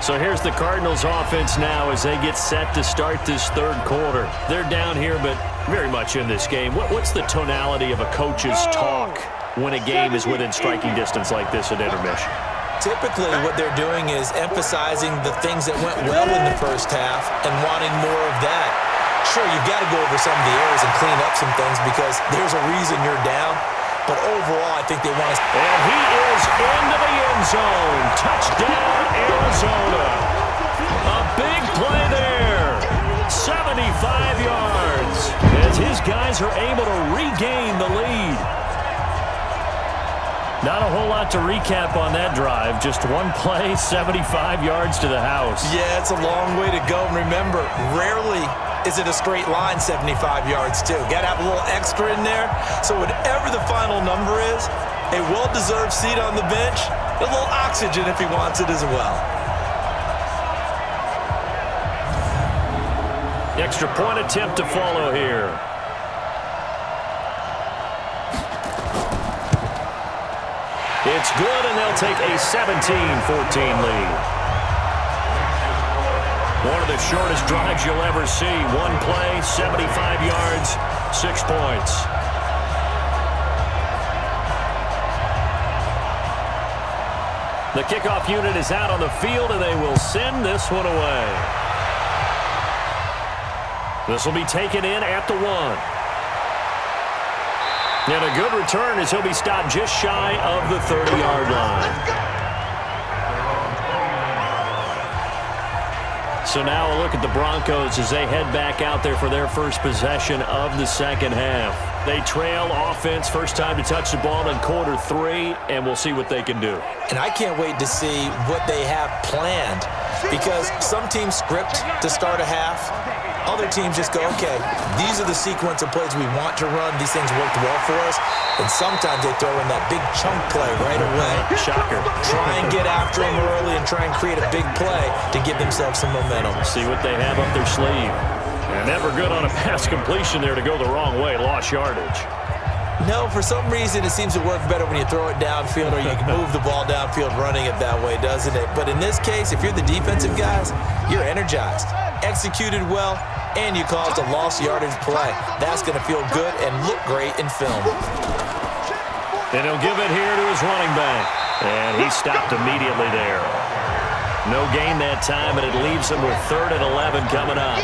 So here's the Cardinals offense now as they get set to start this third quarter. They're down here, but very much in this game. What's the tonality of a coach's talk when a game is within striking distance like this at intermission? Typically what they're doing is emphasizing the things that went well in the first half and wanting more of that. Sure, you've got to go over some of the errors and clean up some things because there's a reason you're down. But overall, I think they want to... And he is into the end zone. Touchdown, Arizona. A big play there. 75 yards as his guys are able to regain the lead. Not a whole lot to recap on that drive. Just one play, 75 yards to the house. Yeah, it's a long way to go. And remember, rarely is it a straight line 75 yards, too. Got to have a little extra in there. So whatever the final number is, a well-deserved seat on the bench, a little oxygen if he wants it as well. The extra point attempt to follow here. It's good, and they'll take a 17-14 lead. One of the shortest drives you'll ever see. One play, 75 yards, 6 points. The kickoff unit is out on the field, and they will send this one away. This will be taken in at the 1. And a good return as he'll be stopped just shy of the 30-yard line. So now a look at the Broncos as they head back out there for their first possession of the second half. They trail offense, first time to touch the ball in quarter 3, and we'll see what they can do. And I can't wait to see what they have planned, because some teams script to start a half. Other teams just go, okay, these are the sequence of plays we want to run. These things worked well for us. And sometimes they throw in that big chunk play right away. Shocker. Try and get after them early and try and create a big play to give themselves some momentum. See what they have up their sleeve. And never good on a pass completion there to go the wrong way. Lost yardage. No, for some reason it seems to work better when you throw it downfield or you can move the ball downfield running it that way, doesn't it? But in this case, if you're the defensive guys, you're energized, executed well, and you caused a lost yardage play. That's going to feel good and look great in film. And he'll give it here to his running back. And he stopped immediately there. No gain that time, and it leaves him with 3rd and 11 coming up.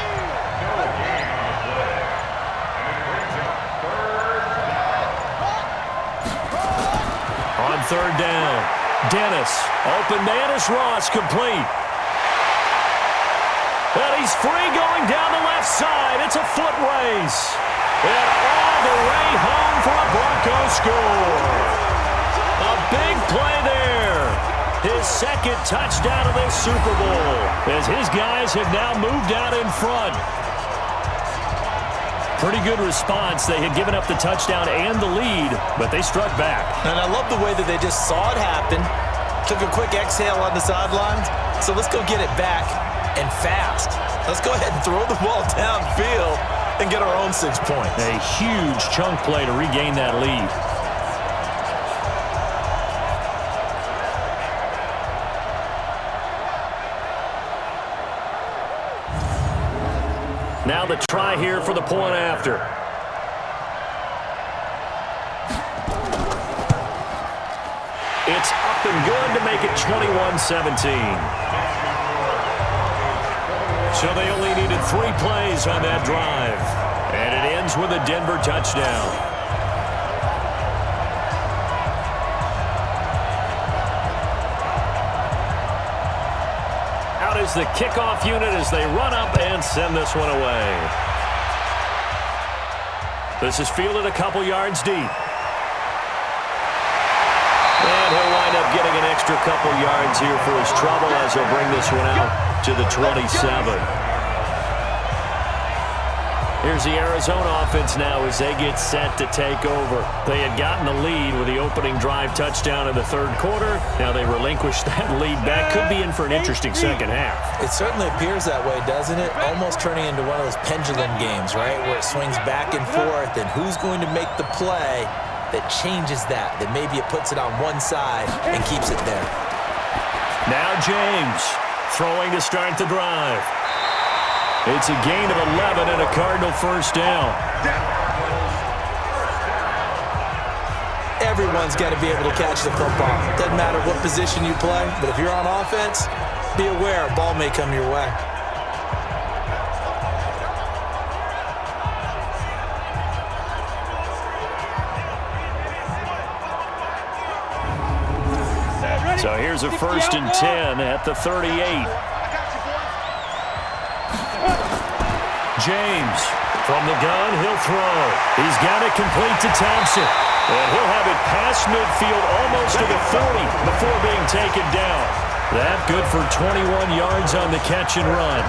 On 3rd down, Dennis. Open man is Ross, complete. And he's free going down the left side. It's a foot race. And all the way home for a Broncos score. A big play there. His 2nd touchdown of this Super Bowl, as his guys have now moved out in front. Pretty good response. They had given up the touchdown and the lead, but they struck back. And I love the way that they just saw it happen, took a quick exhale on the sidelines. So let's go get it back, and fast. Let's go ahead and throw the ball downfield and get our own 6 points. A huge chunk play to regain that lead. Now the try here for the point after. It's up and good to make it 21-17. So they only needed 3 plays on that drive. And it ends with a Denver touchdown. Out is the kickoff unit as they run up and send this one away. This is fielded a couple yards deep. And he'll wind up getting an extra couple yards here for his trouble as he'll bring this one out to the 27. Here's the Arizona offense now as they get set to take over. They had gotten the lead with the opening drive touchdown in the 3rd quarter. Now they relinquished that lead back. Could be in for an interesting second half. It certainly appears that way, doesn't it? Almost turning into one of those pendulum games, right? Where it swings back and forth, and who's going to make the play that changes that maybe it puts it on one side and keeps it there. Now James throwing to start the drive. It's a gain of 11 and a Cardinal first down. Everyone's got to be able to catch the football. Doesn't matter what position you play, but if you're on offense, be aware a ball may come your way. So here's a 1st and 10 at the 38. James from the gun, he'll throw. He's got it complete to Thompson. And he'll have it past midfield almost to the 40 before being taken down. That good for 21 yards on the catch and run.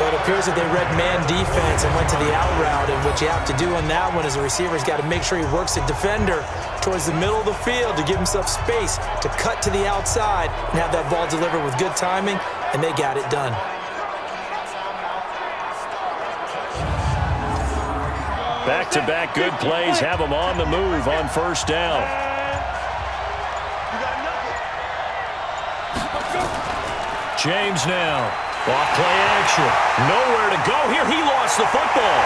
But it appears that they read man defense and went to the out route, and what you have to do on that one is a receiver's got to make sure he works a defender towards the middle of the field to give himself space to cut to the outside and have that ball delivered with good timing, and they got it done. Back-to-back good plays have them on the move on first down. James now. Off play action. Nowhere to go here. He lost the football.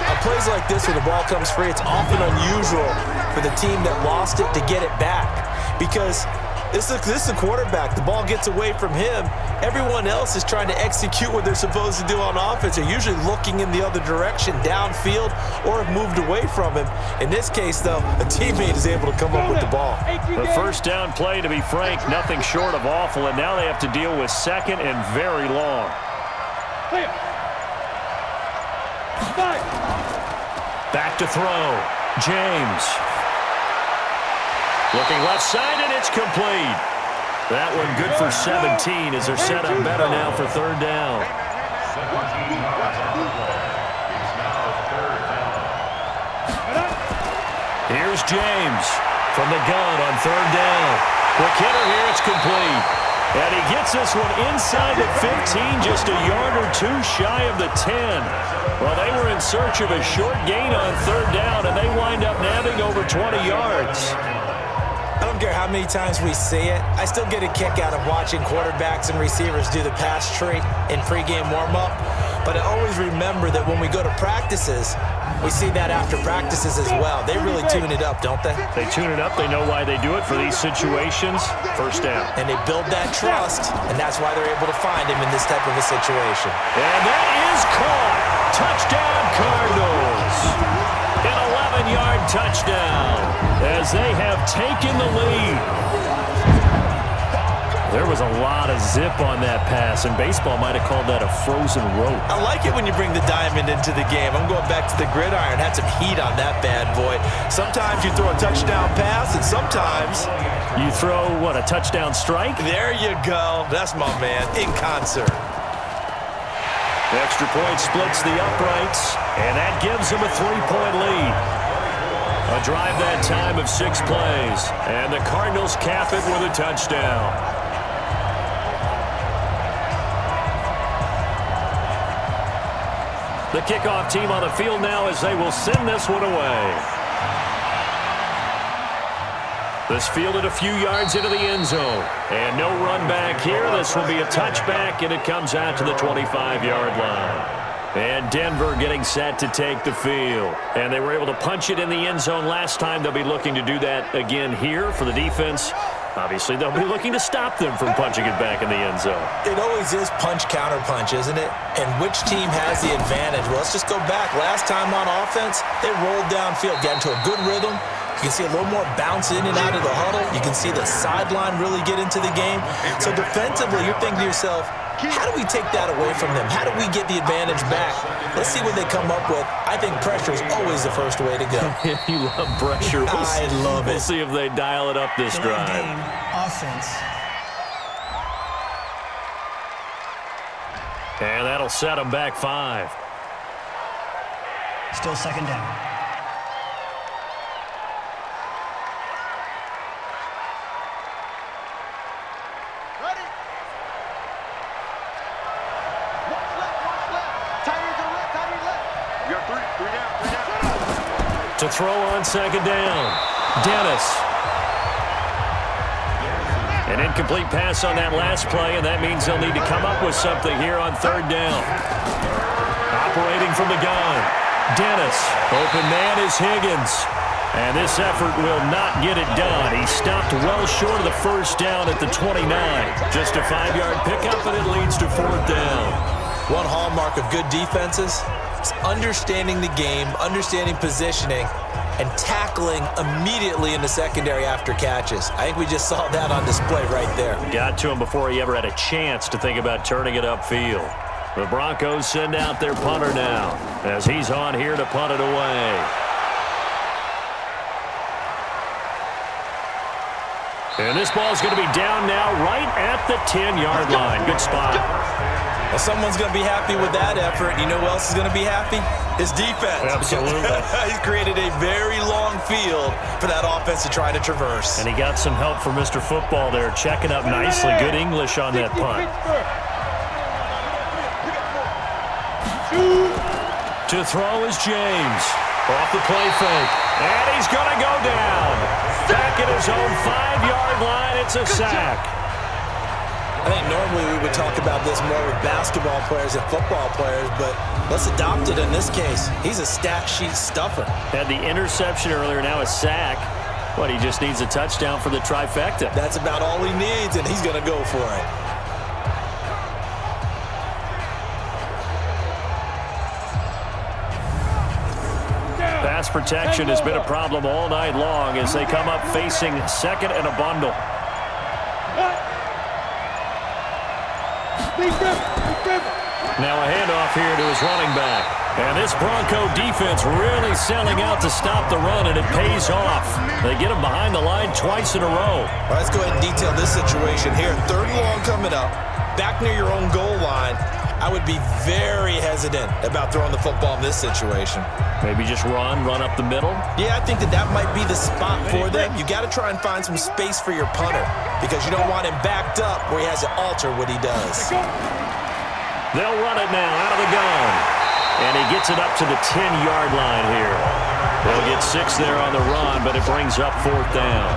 A play's Plays like this where the ball comes free, it's often unusual for the team that lost it to get it back because this is a quarterback. The ball gets away from him. Everyone else is trying to execute what they're supposed to do on offense. They're usually looking in the other direction, downfield, or have moved away from him. In this case, though, a teammate is able to come up with the ball. The first down play, to be frank, nothing short of awful, and now they have to deal with second and very long. Back to throw. James. Looking left side, and it's complete. That one good for 17 as they're set up better now for third down. Here's James from the gun on third down. Quick hitter here, it's complete. And he gets this one inside the 15, just a yard or two shy of the 10. Well, they were in search of a short gain on third down, and they wind up nabbing over 20 yards. I don't care how many times we see it. I still get a kick out of watching quarterbacks and receivers do the pass tree in pregame warm-up. But I always remember that when we go to practices, we see that after practices as well. They really tune it up, don't they? They tune it up. They know why they do it for these situations. First down. And they build that trust, and that's why they're able to find him in this type of a situation. And that is caught. Touchdown, Cardinals. An 11-yard touchdown as they have taken the lead. There was a lot of zip on that pass, and baseball might have called that a frozen rope. I like it when you bring the diamond into the game. I'm going back to the gridiron. Had some heat on that bad boy. Sometimes you throw a touchdown pass, and sometimes you throw, what, a touchdown strike? There you go. That's my man, in concert. The extra point splits the uprights, and that gives them a 3-point lead. A drive that time of 6 plays, and the Cardinals cap it with a touchdown. The kickoff team on the field now as they will send this one away. This fielded a few yards into the end zone. And no run back here. This will be a touchback, and it comes out to the 25-yard line. And Denver getting set to take the field. And they were able to punch it in the end zone last time. They'll be looking to do that again here for the defense. Obviously, they'll be looking to stop them from punching it back in the end zone. It always is punch-counter-punch, isn't it? And which team has the advantage? Well, let's just go back. Last time on offense, they rolled downfield, got into a good rhythm. You can see a little more bounce in and out of the huddle. You can see the sideline really get into the game. So defensively, you're thinking to yourself, how do we take that away from them? How do we get the advantage back? Let's see what they come up with. I think pressure is always the first way to go. You love pressure. I love it. We'll see if they dial it up this drive. Game offense. And that'll set them back 5. Still second down. To throw on second down. Dennis. An incomplete pass on that last play, and that means they'll need to come up with something here on third down. Operating from the gun. Dennis. Open man is Higgins. And this effort will not get it done. He stopped well short of the first down at the 29. Just a 5-yard pickup, and it leads to fourth down. One hallmark of good defenses is understanding the game, understanding positioning, and tackling immediately in the secondary after catches. I think we just saw that on display right there. Got to him before he ever had a chance to think about turning it upfield. The Broncos send out their punter now as he's on here to punt it away. And this ball's going to be down now right at the 10-yard line. Good spot. Well, someone's going to be happy with that effort. You know who else is going to be happy? His defense. Absolutely. He's created a very long field for that offense to try to traverse. And he got some help from Mr. Football there, checking up nicely. Good English on that punt. To throw is James. Off the play fake. And he's going to go down. Back at his own 5-yard line. It's a sack. I think normally we would talk about this more with basketball players and football players, but let's adopt it in this case. He's a stat sheet stuffer. Had the interception earlier, now a sack. But he just needs a touchdown for the trifecta. That's about all he needs, and he's going to go for it. Pass protection has been a problem all night long as they come up facing second and a bundle. Now a handoff here to his running back. And this Bronco defense really selling out to stop the run, and it pays off. They get him behind the line twice in a row. All right, let's go ahead and detail this situation here. 3rd and long coming up, back near your own goal line. I would be very hesitant about throwing the football in this situation. Maybe just run up the middle? Yeah, I think that might be the spot for them. You got to try and find some space for your punter because you don't want him backed up where he has to alter what he does. They'll run it now out of the gun. And he gets it up to the 10-yard line here. They'll get 6 there on the run, but it brings up 4th down.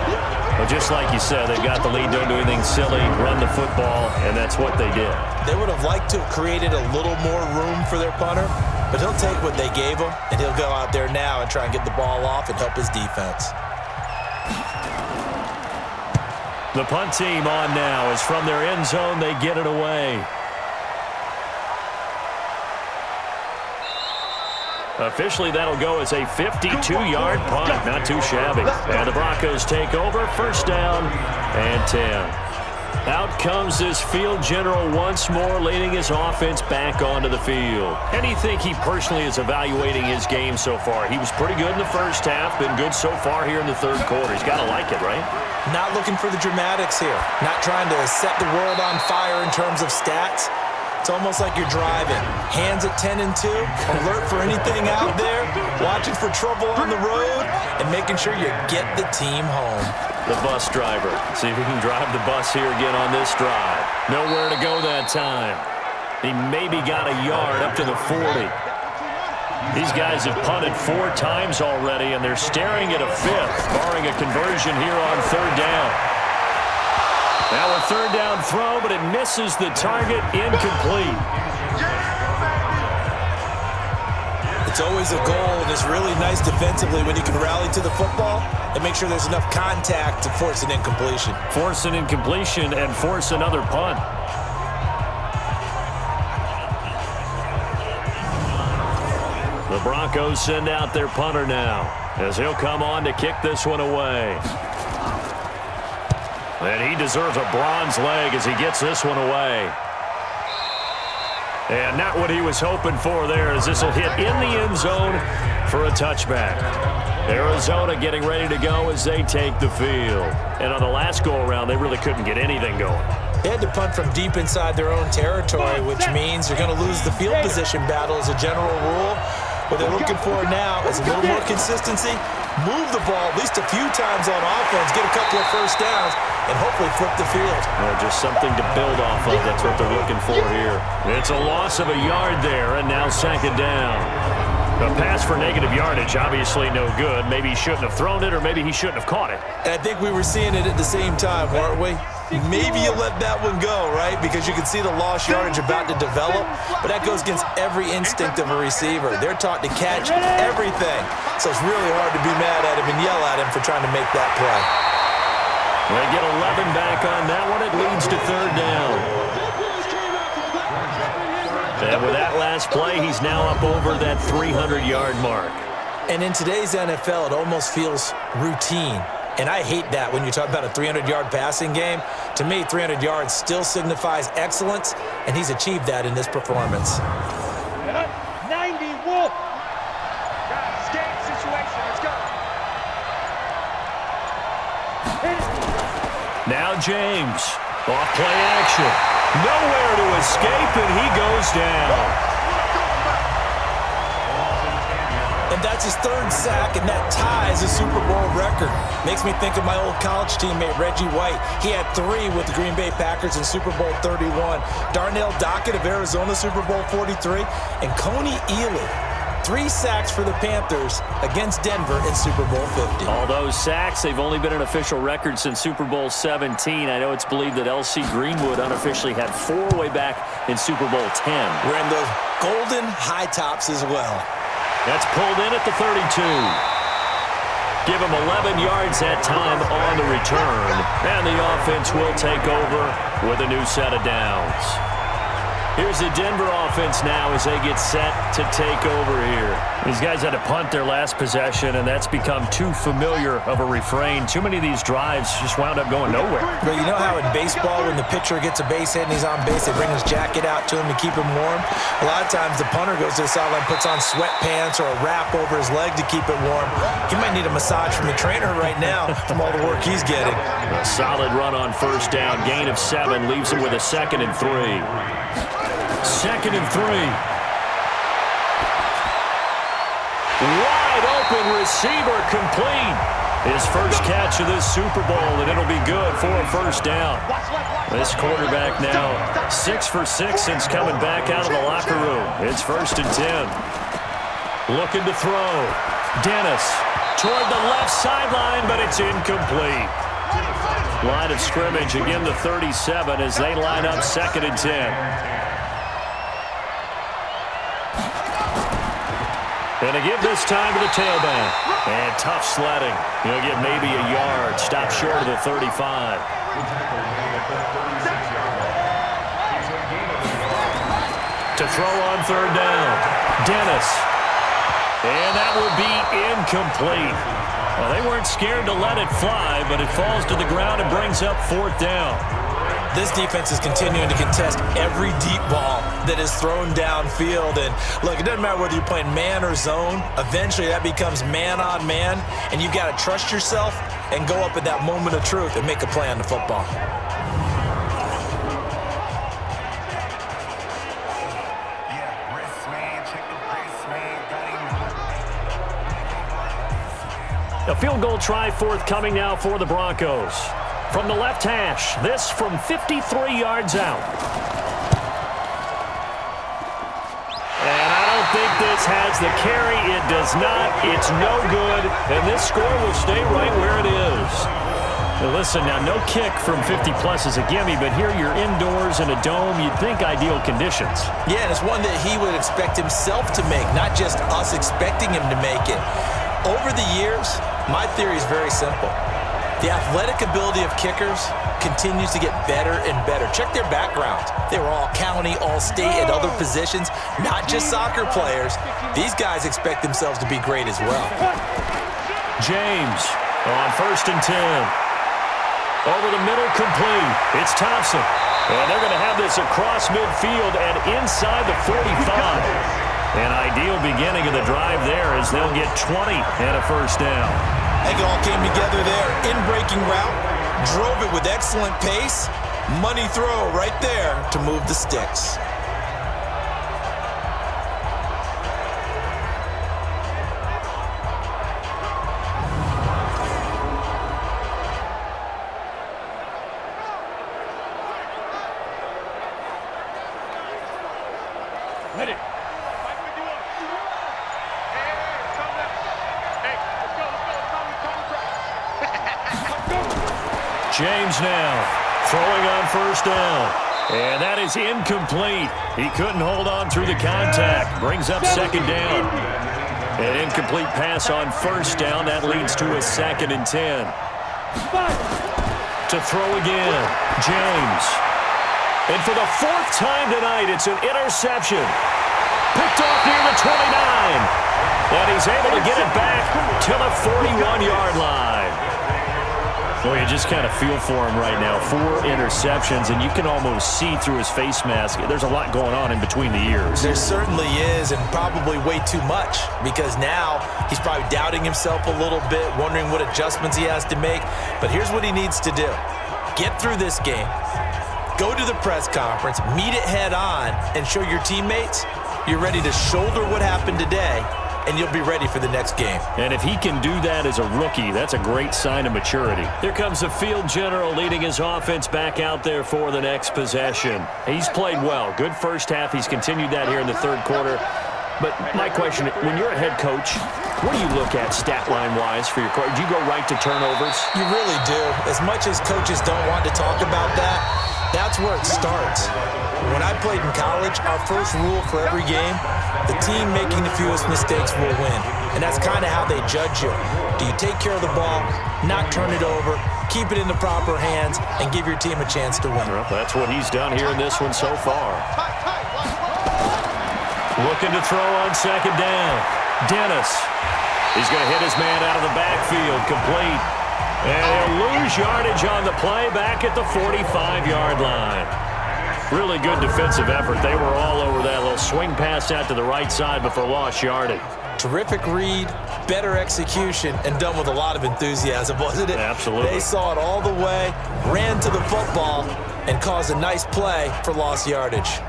But just like you said, they've got the lead, don't do anything silly, run the football, and that's what they did. They would have liked to have created a little more room for their punter, but he'll take what they gave him, and he'll go out there now and try and get the ball off and help his defense. The punt team on now is from their end zone. They get it away. Officially, that'll go as a 52-yard punt. Not too shabby. And the Broncos take over. 1st down and 10. Out comes this field general once more, leading his offense back onto the field. And you think he personally is evaluating his game so far? He was pretty good in the first half, been good so far here in the 3rd quarter. He's got to like it, right? Not looking for the dramatics here. Not trying to set the world on fire in terms of stats. It's almost like you're driving. Hands at 10 and 2, alert for anything out there, watching for trouble on the road, and making sure you get the team home. The bus driver. See if he can drive the bus here again on this drive. Nowhere to go that time. He maybe got a yard up to the 40. These guys have punted 4 times already, and they're staring at a 5th, barring a conversion here on 3rd down. Now a 3rd down throw, but it misses the target, incomplete. It's always a goal, and it's really nice defensively when you can rally to the football and make sure there's enough contact to force an incompletion. Force an incompletion and force another punt. The Broncos send out their punter now as he'll come on to kick this one away. And he deserves a bronze leg as he gets this one away. And not what he was hoping for there, as this will hit in the end zone for a touchback. Arizona getting ready to go as they take the field. And on the last go-around, they really couldn't get anything going. They had to punt from deep inside their own territory, which means you're going to lose the field position battle as a general rule. What they're looking for now is a little more consistency, move the ball at least a few times on offense, get a couple of 1st downs, and hopefully flip the field. Just something to build off of. That's what they're looking for here. It's a loss of a yard there, and now 2nd down. A pass for negative yardage, obviously no good. Maybe he shouldn't have thrown it, or maybe he shouldn't have caught it. And I think we were seeing it at the same time, weren't we? Maybe you let that one go, right? Because you can see the lost yardage about to develop, but that goes against every instinct of a receiver. They're taught to catch everything, so it's really hard to be mad at him and yell at him for trying to make that play. They get 11 back on that one. It leads to 3rd down. And with that last play, he's now up over that 300-yard mark. And in today's NFL, it almost feels routine. And I hate that when you talk about a 300-yard passing game. To me, 300 yards still signifies excellence, and he's achieved that in this performance. 90 Wolf. Escape situation. Let's go. Now James. Off play action. Nowhere to escape, and he goes down. And that's his 3rd sack, and that ties a Super Bowl record. Makes me think of my old college teammate, Reggie White. He had 3 with the Green Bay Packers in Super Bowl 31. Darnell Dockett of Arizona, Super Bowl 43. And Coney Ealy, 3 sacks for the Panthers against Denver in Super Bowl 50. All those sacks, they've only been an official record since Super Bowl 17. I know it's believed that L.C. Greenwood unofficially had 4 way back in Super Bowl 10. Wearing those golden high tops as well. That's pulled in at the 32. Give him 11 yards that time on the return. And the offense will take over with a new set of downs. Here's the Denver offense now as they get set to take over here. These guys had to punt their last possession, and that's become too familiar of a refrain. Too many of these drives just wound up going nowhere. But you know how in baseball, when the pitcher gets a base hit and he's on base, they bring his jacket out to him to keep him warm? A lot of times the punter goes to the sideline, puts on sweatpants or a wrap over his leg to keep it warm. He might need a massage from the trainer right now from all the work he's getting. A solid run on first down. Gain of 7 leaves him with a 2nd and 3. 2nd and 3. Wide open receiver complete. His first catch of this Super Bowl, and it'll be good for a first down. This quarterback now 6 for 6 since coming back out of the locker room. It's 1st and 10. Looking to throw. Dennis toward the left sideline, but it's incomplete. Line of scrimmage again to 37 as they line up 2nd and 10. And to give this time to the tailback. And tough sledding. He'll get maybe a yard. Stop short of the 35. To throw on 3rd down. Dennis. And that will be incomplete. Well, they weren't scared to let it fly, but it falls to the ground and brings up 4th down. This defense is continuing to contest every deep ball that is thrown downfield. And look, it doesn't matter whether you're playing man or zone. Eventually, that becomes man on man. And you've got to trust yourself and go up at that moment of truth and make a play on the football. A field goal try forthcoming now for the Broncos. From the left hash, this from 53 yards out. And I don't think this has the carry. It does not. It's no good. And this score will stay right where it is. Now listen, now no kick from 50-plus is a gimme, but here you're indoors in a dome. You'd think ideal conditions. Yeah, and it's one that he would expect himself to make, not just us expecting him to make it. Over the years, my theory is very simple. The athletic ability of kickers continues to get better and better. Check their backgrounds. They were all county, all state, at other positions, not just soccer players. These guys expect themselves to be great as well. James on 1st and 10. Over the middle, complete. It's Thompson. And they're going to have this across midfield and inside the 45. An ideal beginning of the drive there as they'll get 20 and a first down. I think it all came together there. In-breaking route, drove it with excellent pace. Money throw right there to move the sticks. Hit it. James now throwing on 1st down. And that is incomplete. He couldn't hold on through the contact. Brings up 2nd down. An incomplete pass on 1st down. That leads to a 2nd and 10. To throw again. James. And for the 4th time tonight, it's an interception. Picked off near the 29. And he's able to get it back to the 41-yard line. Well, you just kind of feel for him right now. 4 interceptions, and you can almost see through his face mask. There's a lot going on in between the ears. There certainly is, and probably way too much, because now he's probably doubting himself a little bit, wondering what adjustments he has to make. But here's what he needs to do. Get through this game. Go to the press conference, meet it head on, and show your teammates you're ready to shoulder what happened today, and you'll be ready for the next game. And if he can do that as a rookie, that's a great sign of maturity. Here comes the field general leading his offense back out there for the next possession. He's played well. Good first half. He's continued that here in the 3rd quarter. But my question, when you're a head coach, what do you look at stat line-wise for your coach? Do you go right to turnovers? You really do. As much as coaches don't want to talk about that, that's where it starts. When I played in college, our first rule for every game, the team making the fewest mistakes will win. And that's kind of how they judge you. Do you take care of the ball, not turn it over, keep it in the proper hands, and give your team a chance to win? Well, that's what he's done here in this one so far. Looking to throw on second down. Dennis. He's going to hit his man out of the backfield, complete. And he'll lose yardage on the play back at the 45-yard line. Really good defensive effort. They were all over that little swing pass out to the right side before lost yardage. Terrific read, better execution, and done with a lot of enthusiasm, wasn't it? Absolutely. They saw it all the way, ran to the football, and caused a nice play for lost yardage.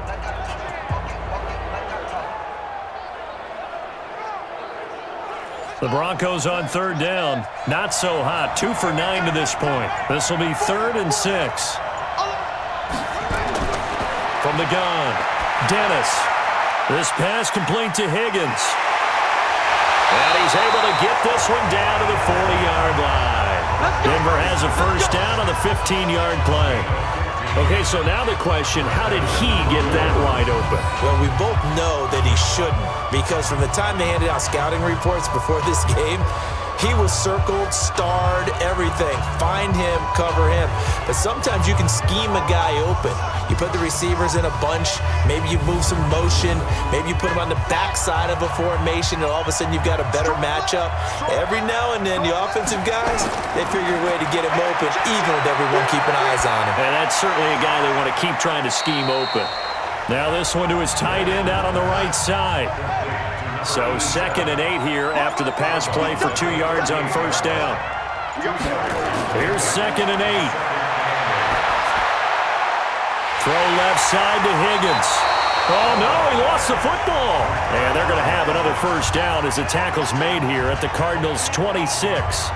The Broncos on third down. Not so hot. 2 for 9 to this point. This will be 3rd and 6. From the gun, Dennis. This pass complete to Higgins. And he's able to get this one down to the 40-yard line. Denver has a first down on the 15-yard play. Okay, so now the question, how did he get that wide open? Well, we both know that he shouldn't, because from the time they handed out scouting reports before this game, he was circled, starred, everything. Find him, cover him. But sometimes you can scheme a guy open. You put the receivers in a bunch. Maybe you move some motion. Maybe you put them on the backside of a formation, and all of a sudden you've got a better matchup. Every now and then, the offensive guys, they figure a way to get him open, even with everyone keeping eyes on him. And that's certainly a guy they want to keep trying to scheme open. Now this one to his tight end out on the right side. So 2nd and 8 here after the pass play for 2 yards on first down. Here's 2nd and 8. Throw left side to Higgins. Oh, no, he lost the football. And they're going to have another first down as the tackle's made here at the Cardinals' 26.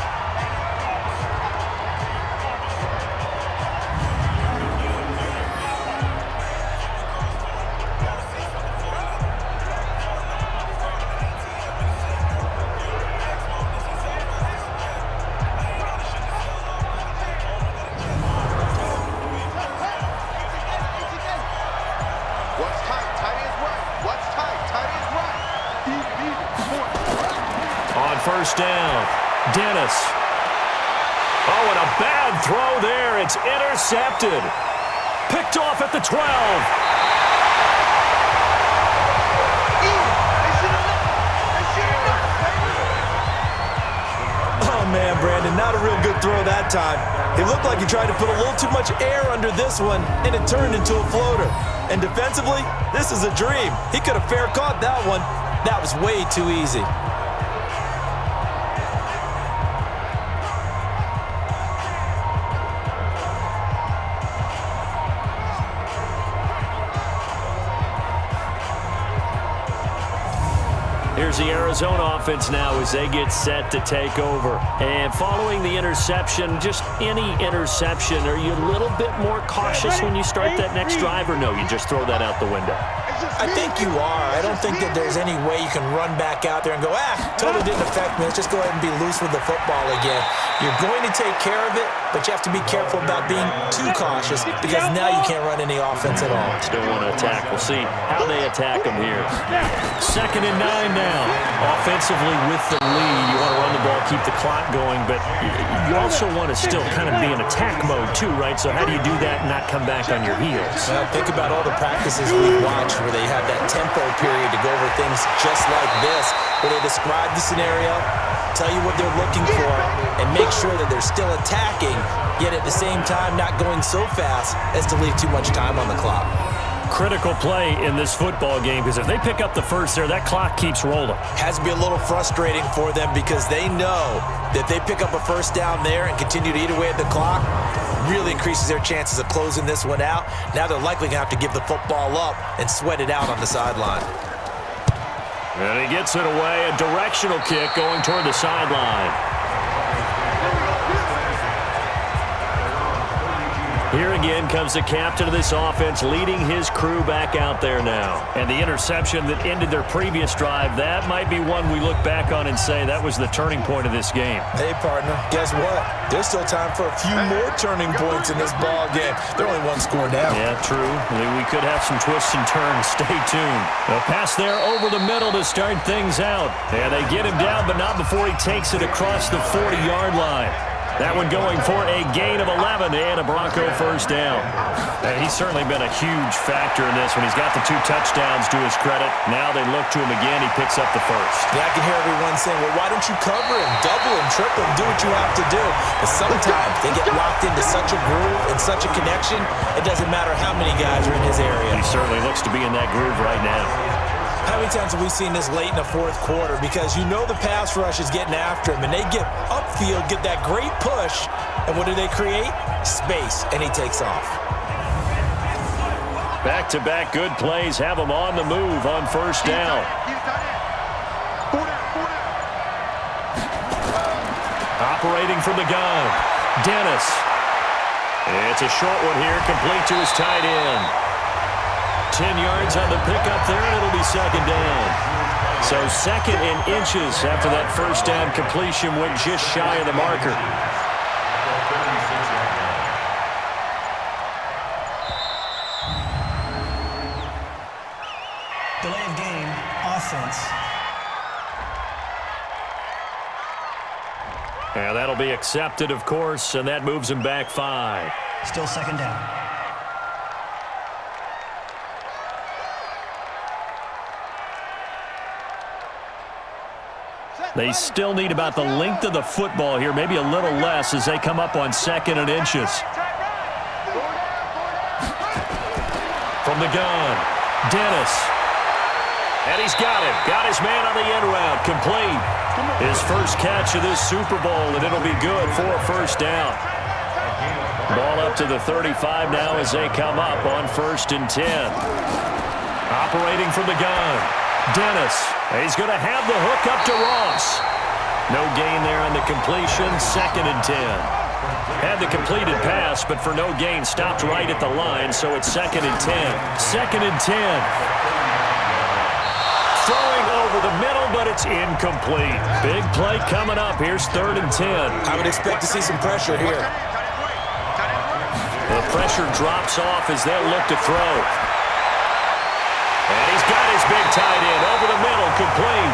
First down, Dennis. Oh, and a bad throw there. It's intercepted. Picked off at the 12. Oh, man, Brandon, not a real good throw that time. It looked like he tried to put a little too much air under this one, and it turned into a floater. And defensively, this is a dream. He could have fair caught that one. That was way too easy. Here's the Arizona offense now as they get set to take over. And following the interception, just any interception, are you a little bit more cautious when you start that next drive, or no, you just throw that out the window? I think you are. I don't think that there's any way you can run back out there and go, totally didn't affect me. Let's just go ahead and be loose with the football again. You're going to take care of it, but you have to be careful about being too cautious, because now you can't run any offense at all. Still want to attack. We'll see how they attack them here. 2nd and 9 now. Offensively with the lead, you want to run the ball, keep the clock going, but you also want to still kind of be in attack mode too, right? So how do you do that and not come back on your heels? Well, think about all the practices we've watched where they have that tempo period to go over things just like this, where they describe the scenario, tell you what they're looking for, and make sure that they're still attacking, yet at the same time not going so fast as to leave too much time on the clock. Critical play in this football game, because if they pick up the first there, that clock keeps rolling. Has to be a little frustrating for them, because they know that if they pick up a first down there and continue to eat away at the clock, really increases their chances of closing this one out. Now they're likely going to have to give the football up and sweat it out on the sideline. And he gets it away, a directional kick going toward the sideline. Here again. again comes the captain of this offense, leading his crew back out there now. And the interception that ended their previous drive, that might be one we look back on and say that was the turning point of this game. Hey, partner, guess what? There's still time for a few more turning points in this ball game. They're only one score down. Yeah, true. We could have some twists and turns. Stay tuned. A pass there over the middle to start things out. And they get him down, but not before he takes it across the 40-yard line. That one going for a gain of 11 and a Bronco first down. And he's certainly been a huge factor in this when he's got the 2 touchdowns to his credit. Now they look to him again. He picks up the first. Yeah, I can hear everyone saying, well, why don't you cover him, double him, triple him, do what you have to do. But sometimes they get locked into such a groove and such a connection, it doesn't matter how many guys are in his area. He certainly looks to be in that groove right now. How many times have we seen this late in the fourth quarter? Because you know the pass rush is getting after him, and they get upfield, get that great push, and what do they create? Space, and he takes off. Back-to-back good plays have him on the move on first down. Operating from the gun, Dennis. It's a short one here, complete to his tight end. 10 yards on the pickup there, and it'll be second down. So second in inches after that first down completion went just shy of the marker. Delay of game, offense. And that'll be accepted, of course, and that moves him back 5. Still second down. They still need about the length of the football here, maybe a little less as they come up on second and inches. From the gun, Dennis. And he's got it. Got his man on the end route, complete. His first catch of this Super Bowl, and it'll be good for a first down. Ball up to the 35 now as they come up on 1st and 10. Operating from the gun, Dennis. He's going to have the hook up to Ross. No gain there on the completion, 2nd and 10. Had the completed pass, but for no gain, stopped right at the line, so it's 2nd and 10. 2nd and 10. Throwing over the middle, but it's incomplete. Big play coming up. Here's 3rd and 10. I would expect to see some pressure here. The pressure drops off as they'll look to throw. And he's got his big tight end over the middle, complete.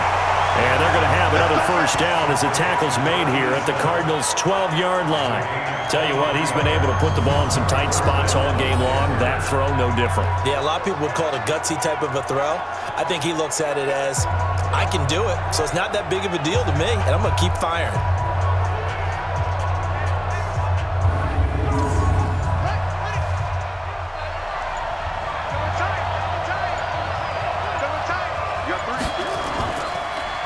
And they're going to have another first down as the tackle's made here at the Cardinals' 12-yard line. Tell you what, he's been able to put the ball in some tight spots all game long. That throw, no different. Yeah, a lot of people would call it a gutsy type of a throw. I think he looks at it as, I can do it, so it's not that big of a deal to me, and I'm going to keep firing.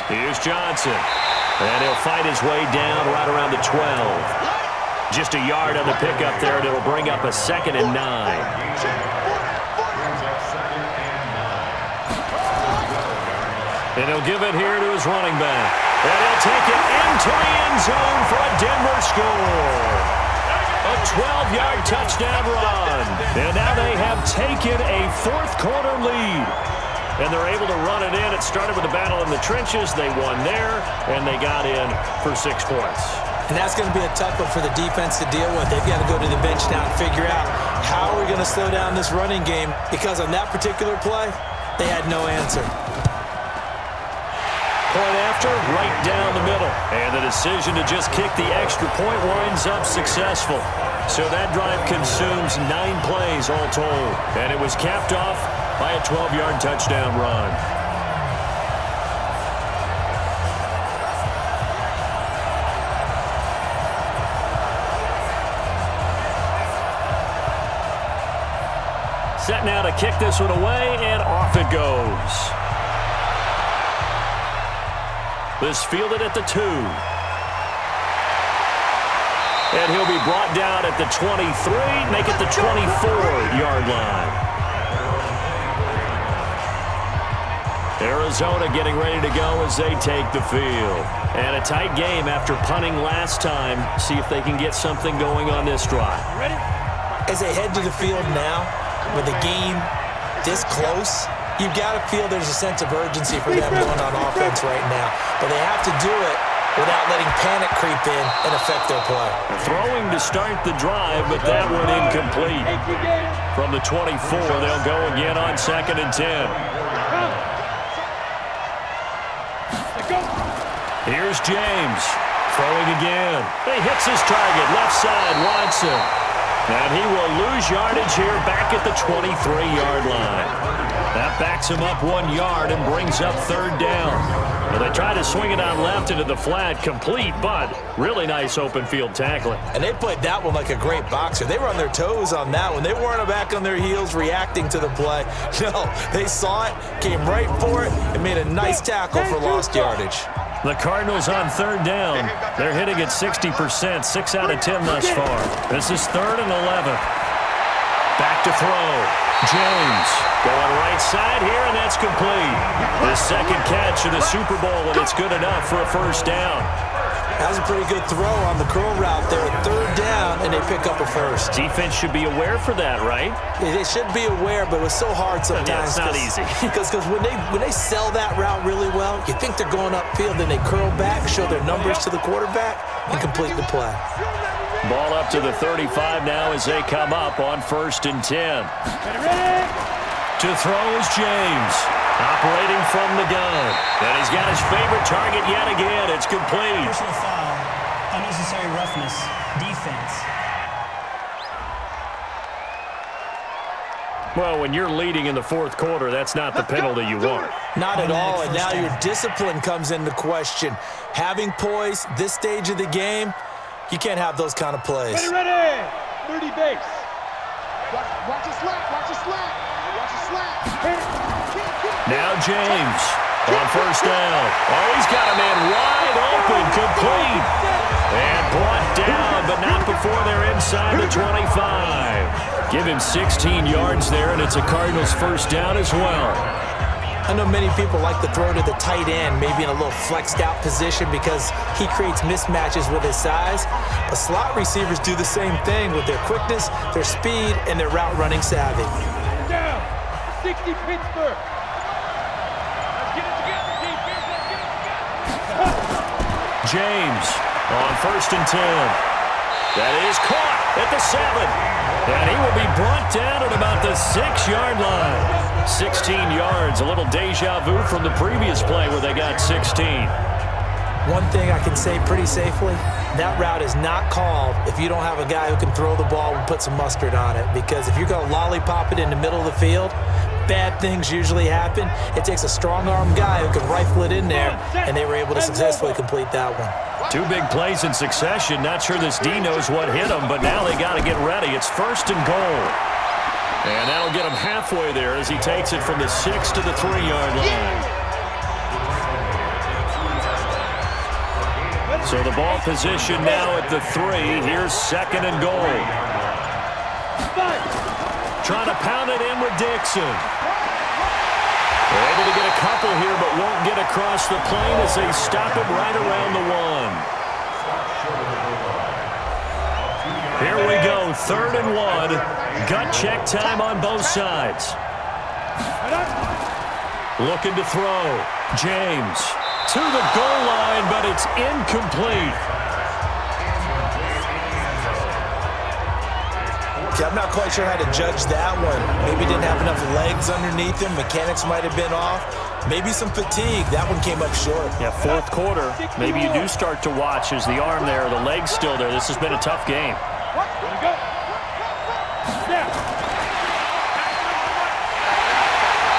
Here's Johnson, and he'll fight his way down right around the 12. Just a yard on the pickup there, and it'll bring up a 2nd and 9. And he'll give it here to his running back. And he'll take it into the end zone for a Denver score. A 12-yard touchdown run. And now they have taken a 4th quarter lead. And they're able to run it in. It started with a battle in the trenches. They won there, and they got in for 6 points. And that's going to be a tough one for the defense to deal with. They've got to go to the bench now and figure out how are we going to slow down this running game, because on that particular play, they had no answer. Point after, right down the middle. And the decision to just kick the extra point winds up successful. So that drive consumes 9 plays all told. And it was capped off by a 12-yard touchdown run. Set now to kick this one away, and off it goes. This fielded at the 2. And he'll be brought down at the 23, make it the 24-yard line. Arizona getting ready to go as they take the field. And a tight game after punting last time. See if they can get something going on this drive. Ready? as they head to the field now, with the game this close, you've got to feel there's a sense of urgency for them going on offense right now. But they have to do it without letting panic creep in and affect their play. Throwing to start the drive, but that one incomplete. From the 24, they'll go again on 2nd and 10. Here's James. Throwing again. He hits his target. Left side, Watson. And he will lose yardage here back at the 23-yard line. That backs him up 1 yard and brings up 3rd down. Well, they try to swing it out left into the flat, complete, but really nice open field tackling. And they played that one like a great boxer. They were on their toes on that one. They weren't back on their heels reacting to the play. No, they saw it, came right for it, and made a nice tackle for lost yardage. The Cardinals on 3rd down. They're hitting at 60%, 6 out of 10 thus far. This is 3rd and 11. Back to throw. James going right side here, and that's complete. His 2nd catch of the Super Bowl, and it's good enough for a 1st down. That was a pretty good throw on the curl route there. 3rd down, and they pick up a 1st. Defense should be aware for that, right? They should be aware, but it was so hard sometimes. Yeah, it's not easy. Because when they sell that route really well, you think they're going upfield, then they curl back, show their numbers to the quarterback, and complete the play. Ball up to the 35 now as they come up on 1st and 10. To throw is James, operating from the gun. And he's got his favorite target yet again. It's complete. Personal foul, unnecessary roughness, defense. Well, when you're leading in the 4th quarter, that's not the penalty you want. Not at all, and now your discipline comes into question. Having poise this stage of the game, you can't have those kind of plays. Ready, 30 base. Watch your slap, watch your slap. Watch your slap. Now James on 1st down. Oh, he's got a man wide open, complete. And brought down, but not before they're inside the 25. Give him 16 yards there, and it's a Cardinals 1st down as well. I know many people like to throw to the tight end, maybe in a little flexed out position because he creates mismatches with his size. But slot receivers do the same thing with their quickness, their speed, and their route running savvy. Down, 60 Pittsburgh. Let's get it together, defense. Let's get it together. James on 1st and 10. That is caught at the 7. And he will be brought down at about the 6-yard line. 16 yards, a little deja vu from the previous play where they got 16. One thing I can say pretty safely, that route is not called if you don't have a guy who can throw the ball and put some mustard on it. Because if you're going to lollipop it in the middle of the field, bad things usually happen. It takes a strong-arm guy who can rifle it in there, and they were able to successfully complete that one. 2 big plays in succession. Not sure this D knows what hit him, but now they got to get ready. It's 1st and goal. And that'll get him halfway there as he takes it from the 6 to the 3-yard line. So the ball position now at the 3. Here's 2nd and goal. Trying to pound it in with Dixon. They're able to get a couple here, but won't get across the plane as they stop him right around the 1. Here we go, 3rd and 1. Gut check time on both sides. Looking to throw. James to the goal line, but it's incomplete. Okay, I'm not quite sure how to judge that one. Maybe didn't have enough legs underneath him. Mechanics might have been off. Maybe some fatigue. That one came up short. Yeah, 4th quarter. Maybe you do start to watch as the arm there, the leg's still there. This has been a tough game.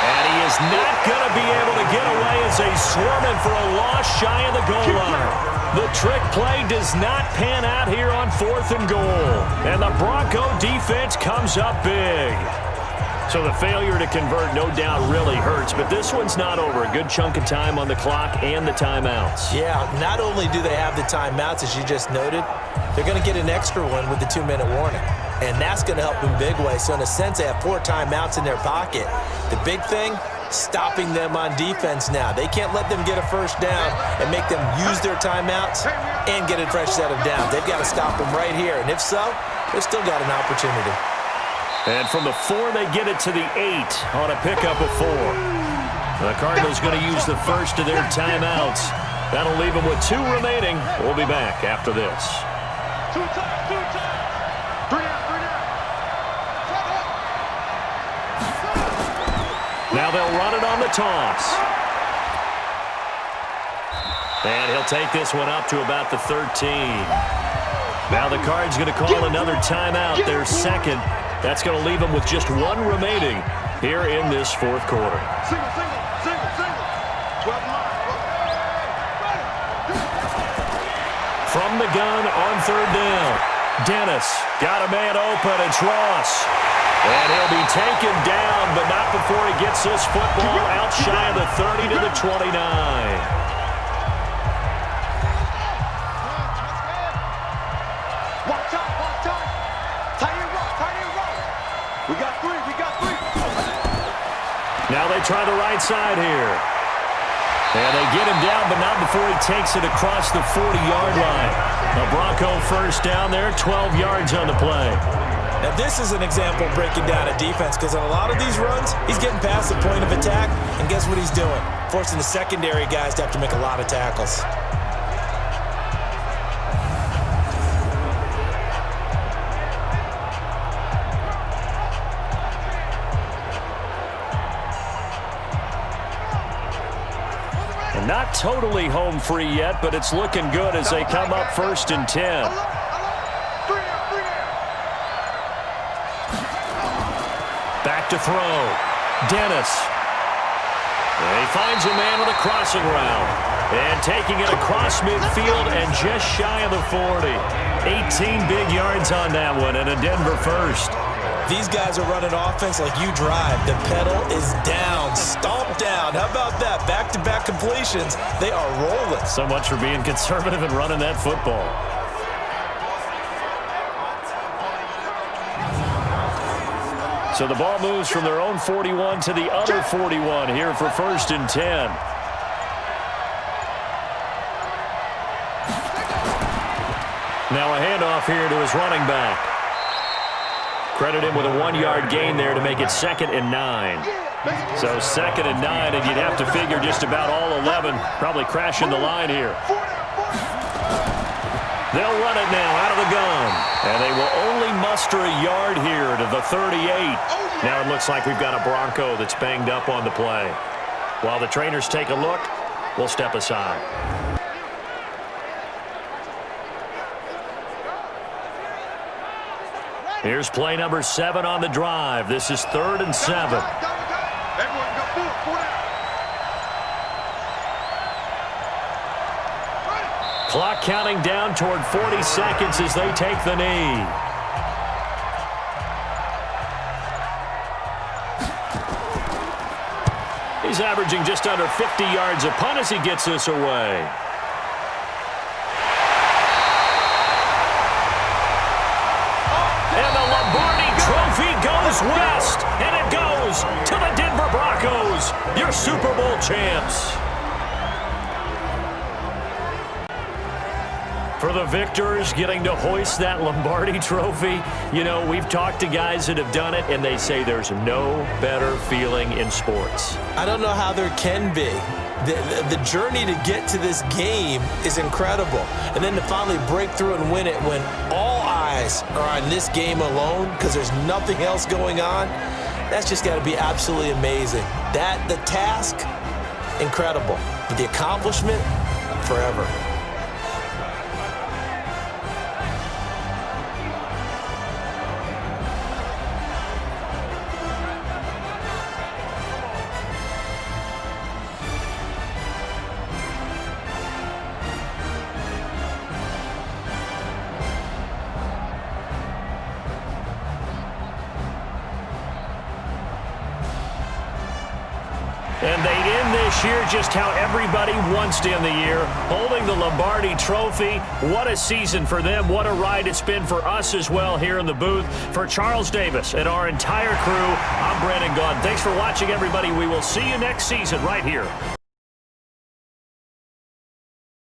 And he is not going to be able to get away as they swarm him for a loss shy of the goal line. The trick play does not pan out here on 4th and goal. And the Bronco defense comes up big. So the failure to convert no doubt really hurts, but this one's not over. A good chunk of time on the clock and the timeouts. Yeah, not only do they have the timeouts, as you just noted, they're going to get an extra one with the 2-minute warning. And that's going to help in big way. So in a sense, they have 4 timeouts in their pocket. The big thing, stopping them on defense now. They can't let them get a 1st down and make them use their timeouts and get a fresh set of downs. They've got to stop them right here. And if so, they've still got an opportunity. And from the 4, they get it to the 8 on a pickup of 4. The Cardinals going to use the first of their timeouts. That'll leave them with 2 remaining. We'll be back after this. 2 times, 2 times. 3 down, 3 down. Now they'll run it on the toss. And he'll take this one up to about the 13. Now the Cards going to call another timeout, their second. That's going to leave them with just 1 remaining here in this 4th quarter. Single, single, single, single. 12 line. From the gun on 3rd down. Dennis got a man open. It's Ross. And he'll be taken down, but not before he gets this football out shy of the 30 to the 29. Now they try the right side here. And they get him down, but not before he takes it across the 40-yard line. A Bronco first down there, 12 yards on the play. Now this is an example of breaking down a defense, because on a lot of these runs, he's getting past the point of attack, and guess what he's doing? Forcing the secondary guys to have to make a lot of tackles. Not totally home free yet, but it's looking good as they come up 1st and 10. Back to throw. Dennis. And he finds a man with a crossing route. And taking it across midfield and just shy of the 40. 18 big yards on that one and a Denver first. These guys are running offense like you drive. The pedal is down, stomped down. How about that? Back-to-back completions. They are rolling. So much for being conservative and running that football. So the ball moves from their own 41 to the other 41 here for 1st and 10. Now a handoff here to his running back. Credit him with a 1-yard gain there to make it 2nd and 9. So 2nd and 9, and you'd have to figure just about all 11 probably crashing the line here. They'll run it now out of the gun. And they will only muster a yard here to the 38. Now it looks like we've got a Bronco that's banged up on the play. While the trainers take a look, we'll step aside. Here's play number 7 on the drive. This is 3rd and 7. Clock counting down toward 40 seconds as they take the knee. He's averaging just under 50 yards a punt as he gets this away. Trophy goes west, and it goes to the Denver Broncos, your Super Bowl champs. For the victors getting to hoist that Lombardi trophy, you know, we've talked to guys that have done it, and they say there's no better feeling in sports. I don't know how there can be. The journey to get to this game is incredible. And then to finally break through and win it when all eyes are on this game alone because there's nothing else going on, that's just got to be absolutely amazing. The task, incredible. But the accomplishment, forever. And they end this year just how everybody wants to end the year, holding the Lombardi Trophy. What a season for them. What a ride it's been for us as well here in the booth. For Charles Davis and our entire crew, I'm Brandon Gaudin. Thanks for watching, everybody. We will see you next season right here